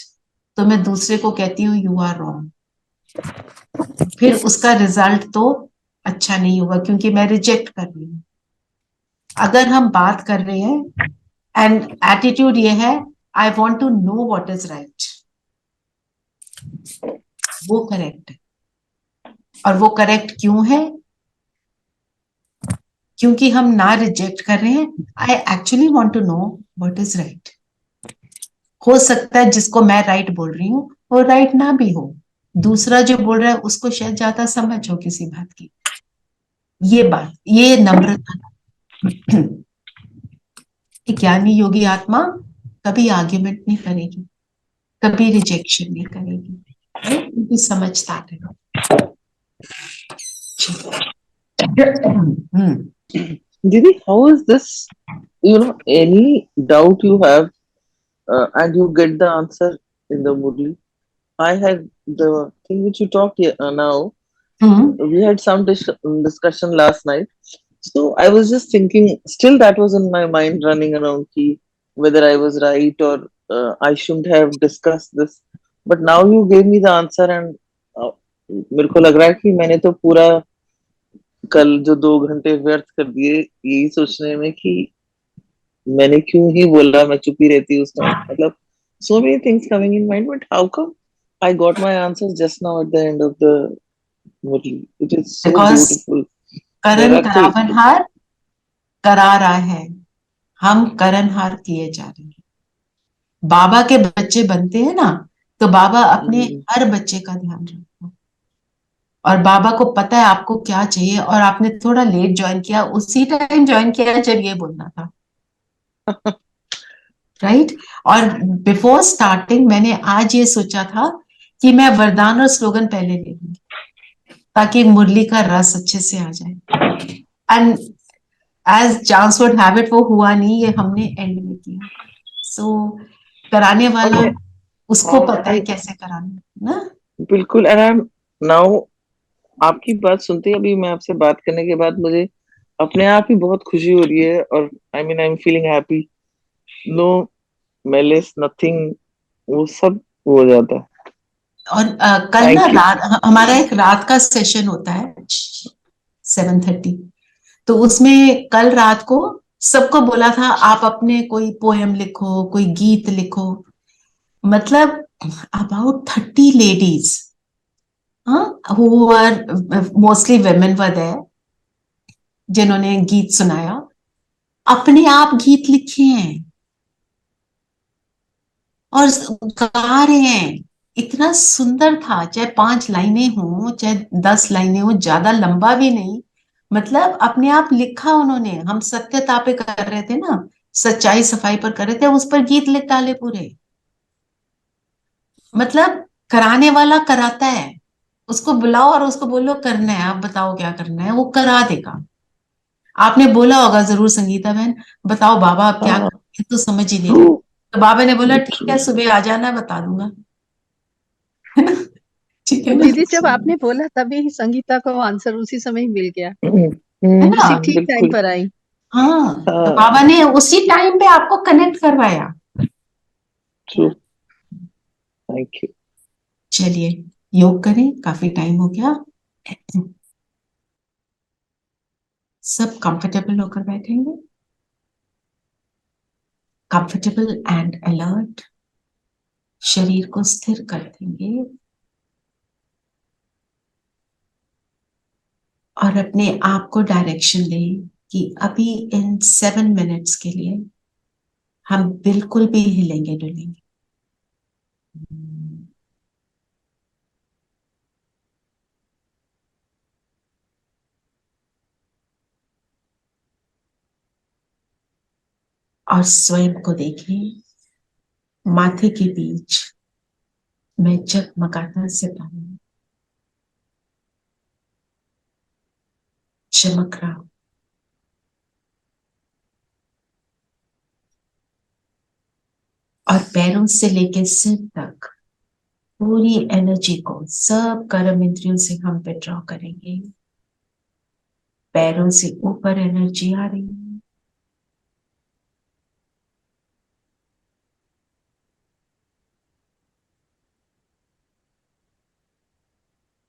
तो मैं दूसरे को कहती हूँ यू आर रॉन्ग, फिर उसका रिजल्ट तो अच्छा नहीं होगा, क्योंकि मैं रिजेक्ट कर रही हूँ। अगर हम बात कर रहे हैं एंड एटीट्यूड ये है, I want to know what is right, वो करेक्ट है। और वो करेक्ट क्यों है? क्योंकि हम ना रिजेक्ट कर रहे हैं, I actually want to know what is right. हो सकता है जिसको मैं राइट बोल रही हूँ वो राइट ना भी हो, दूसरा जो बोल रहा है उसको शायद ज्यादा समझ हो किसी बात की। ये बात, ये नम्रता। ज्ञानी योगी आत्मा कभी आर्ग्यूमेंट नहीं करेगी, कभी रिजेक्शन नहीं करेगी, क्योंकि समझदार है। Didi, how is this? Any doubt you have, and you get the answer in the Murli. I had the thing which you talked here now. We had some discussion last night. So I was just thinking, still that was in my mind running around whether I was right or I shouldn't have discussed this. But now you gave me the answer and मेरे को लग रहा है कि मैंने तो पूरा कल जो 2 घंटे व्यर्थ कर दिए यही सोचने में कि मैंने क्यों ही बोला, मैं चुप ही रहती उस टाइम। मतलब so many things coming in mind, but how come I got my answers just now at the end of the Murli? It is so because beautiful. करण करावनहार करा रहा है, हम करणहार किए जा रहे हैं। बाबा के बच्चे बनते हैं ना, तो बाबा अपने हर बच्चे का ध्यान रखता है, और बाबा को पता है आपको क्या चाहिए, और आपने थोड़ा लेट ज्वाइन किया, उसी टाइम ज्वाइन किया जब ये बोलना था। राइट? और बिफोर स्टार्टिंग मैंने आज ये सोचा था कि मैं वरदान और स्लोगन पहले ले लूंगी, ताकि मुरली का रस अच्छे से आ जाए। And as chance would have it, वो हुआ नहीं, ये हमने एंड में किया। सो कराने वाला उसको पता है कैसे कराना ना। बिल्कुल। एंड आई एम नाउ, आपकी बात सुनते ही अभी मैं आपसे बात करने के बाद मुझे अपने आप ही बहुत खुशी हो रही है, और I am feeling happy. No malice, nothing, वो सब हो जाता है। और कल ना रात हमारा एक रात का सेशन होता है 7:30, तो उसमें कल रात को सबको बोला था आप अपने कोई पोएम लिखो, कोई गीत लिखो। मतलब about 30 ladies, who were mostly women were there, जिन्होंने गीत सुनाया, अपने आप गीत लिखे हैं और गा रहे हैं। इतना सुंदर था, चाहे 5 लाइनें हो, चाहे 10 लाइनें हो, ज्यादा लंबा भी नहीं, मतलब अपने आप लिखा उन्होंने। हम सत्यता पे कर रहे थे ना, सच्चाई सफाई पर कर रहे थे, उस पर गीत लिख डाले पूरे। मतलब कराने वाला कराता है, उसको बुलाओ और उसको बोलो करना है, आप बताओ क्या करना है, वो करा देगा। आपने बोला होगा जरूर संगीता बहन, बताओ बाबा आप क्या करें, तो समझ ही नहीं रहे। तो बाबा ने बोला ठीक है सुबह आ जाना, बता दूंगा। ठीक है ना दीदी, जब आपने बोला तभी संगीता को आंसर उसी समय ही मिल गया, है ना? उसी ठीक टाइम पर आई। हाँ, तो बाबा ने उसी टाइम पे आपको कनेक्ट करवाया। Thank you. चलिए योग करें, काफी टाइम हो गया। सब कंफर्टेबल होकर बैठेंगे, कंफर्टेबल एंड अलर्ट। शरीर को स्थिर कर देंगे और अपने आप को डायरेक्शन दें कि अभी इन 7 मिनट्स के लिए हम बिल्कुल भी हिलेंगे डुलेंगे। और स्वयं को देखें, माथे के बीच मैं जगमगाता सितारा चमक रहा हूं। और पैरों से लेकर सिर तक पूरी एनर्जी को सब कर्म इंद्रियों से हम विड्रॉ करेंगे। पैरों से ऊपर एनर्जी आ रही है,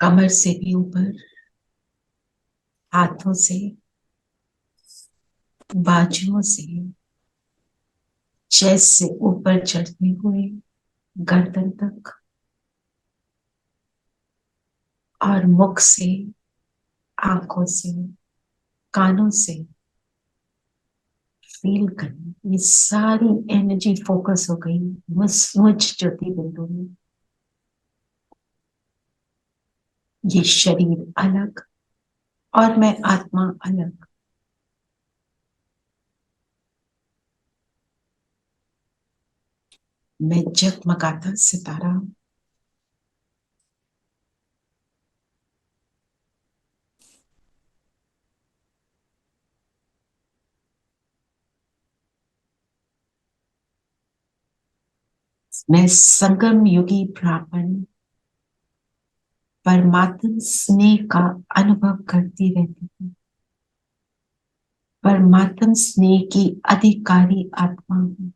कमर से भी ऊपर, हाथों से, बाजुओं से, चेस्ट से ऊपर चढ़ते हुए गर्दन तक, और मुख से, आंखों से, कानों से फील करें। ये सारी एनर्जी फोकस हो गई मुझ ज्योति बिंदु में। ये शरीर अलग और मैं आत्मा अलग। मैं जगमगाता सितारा हूं। मैं संगम युगी ब्राह्मण परमात्म स्नेह का अनुभव करती रहती हूँ। परमात्म स्नेह की अधिकारी आत्मा हूँ।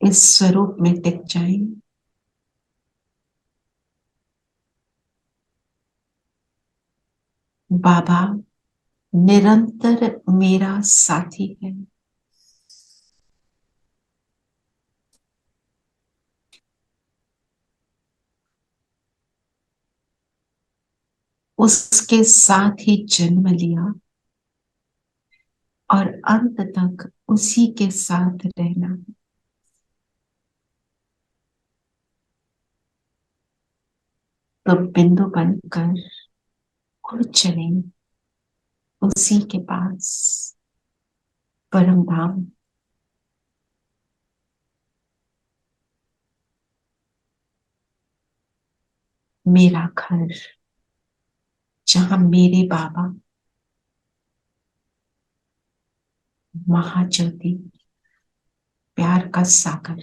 इस स्वरूप में टिक जाएं। बाबा निरंतर मेरा साथी है। उसके साथ ही जन्म लिया और अंत तक उसी के साथ रहना। तो बिंदु बनकर उड़ चले उसी के पास, परम धाम। मेरा घर, जहां मेरे बाबा महाज्योति प्यार का सागर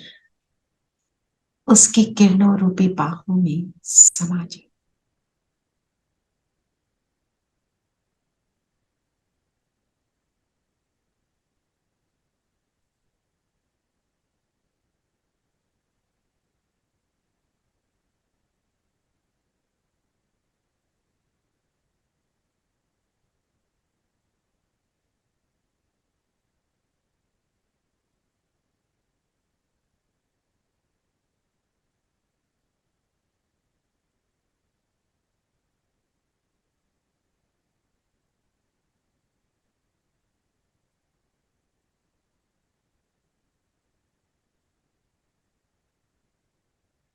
उसकी किरणों रूपी बाहों में समा जाए।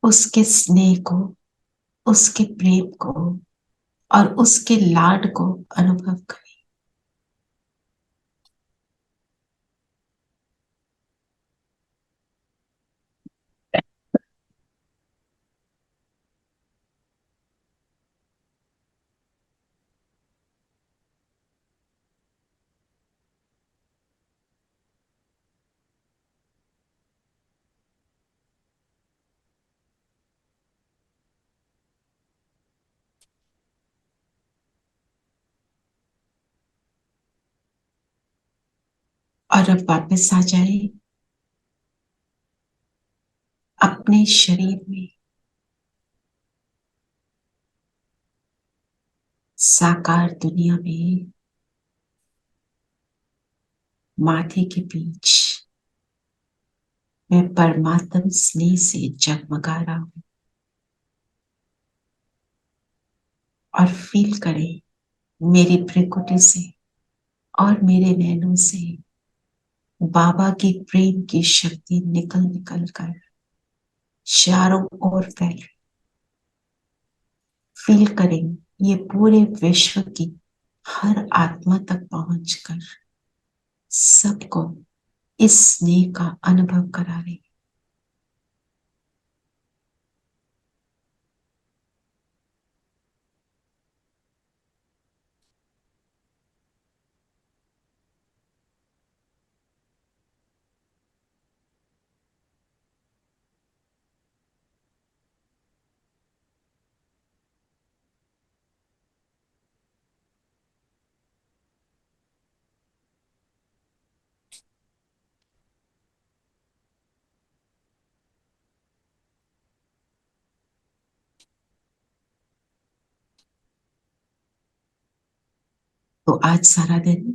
उसके स्नेह को, उसके प्रेम को और उसके लाड को अनुभव करें। और अब वापस आ जाए अपने शरीर में, साकार दुनिया में, माथे के बीच मैं परमात्म स्नेह से जगमगा रहा हूं। और फील करें मेरी भ्रिकुटी से और मेरे नैनों से बाबा की प्रेम की शक्ति निकल निकल कर चारों ओर फैल रही। फील करें ये पूरे विश्व की हर आत्मा तक पहुंचकर सबको इस स्नेह का अनुभव करा रही। तो आज सारा दिन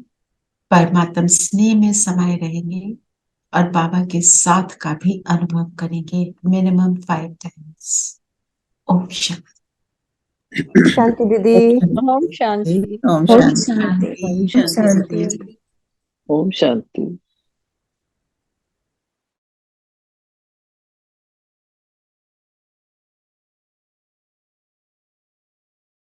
परमात्म स्नेह में समाये रहेंगे और बाबा के साथ का भी अनुभव करेंगे मिनिमम 5 टाइम्स। ओम शांति। शांति दीदी। ओम शांति। ओम ओम शांति। शांति। शांति। ओम शांति। ओम शांति।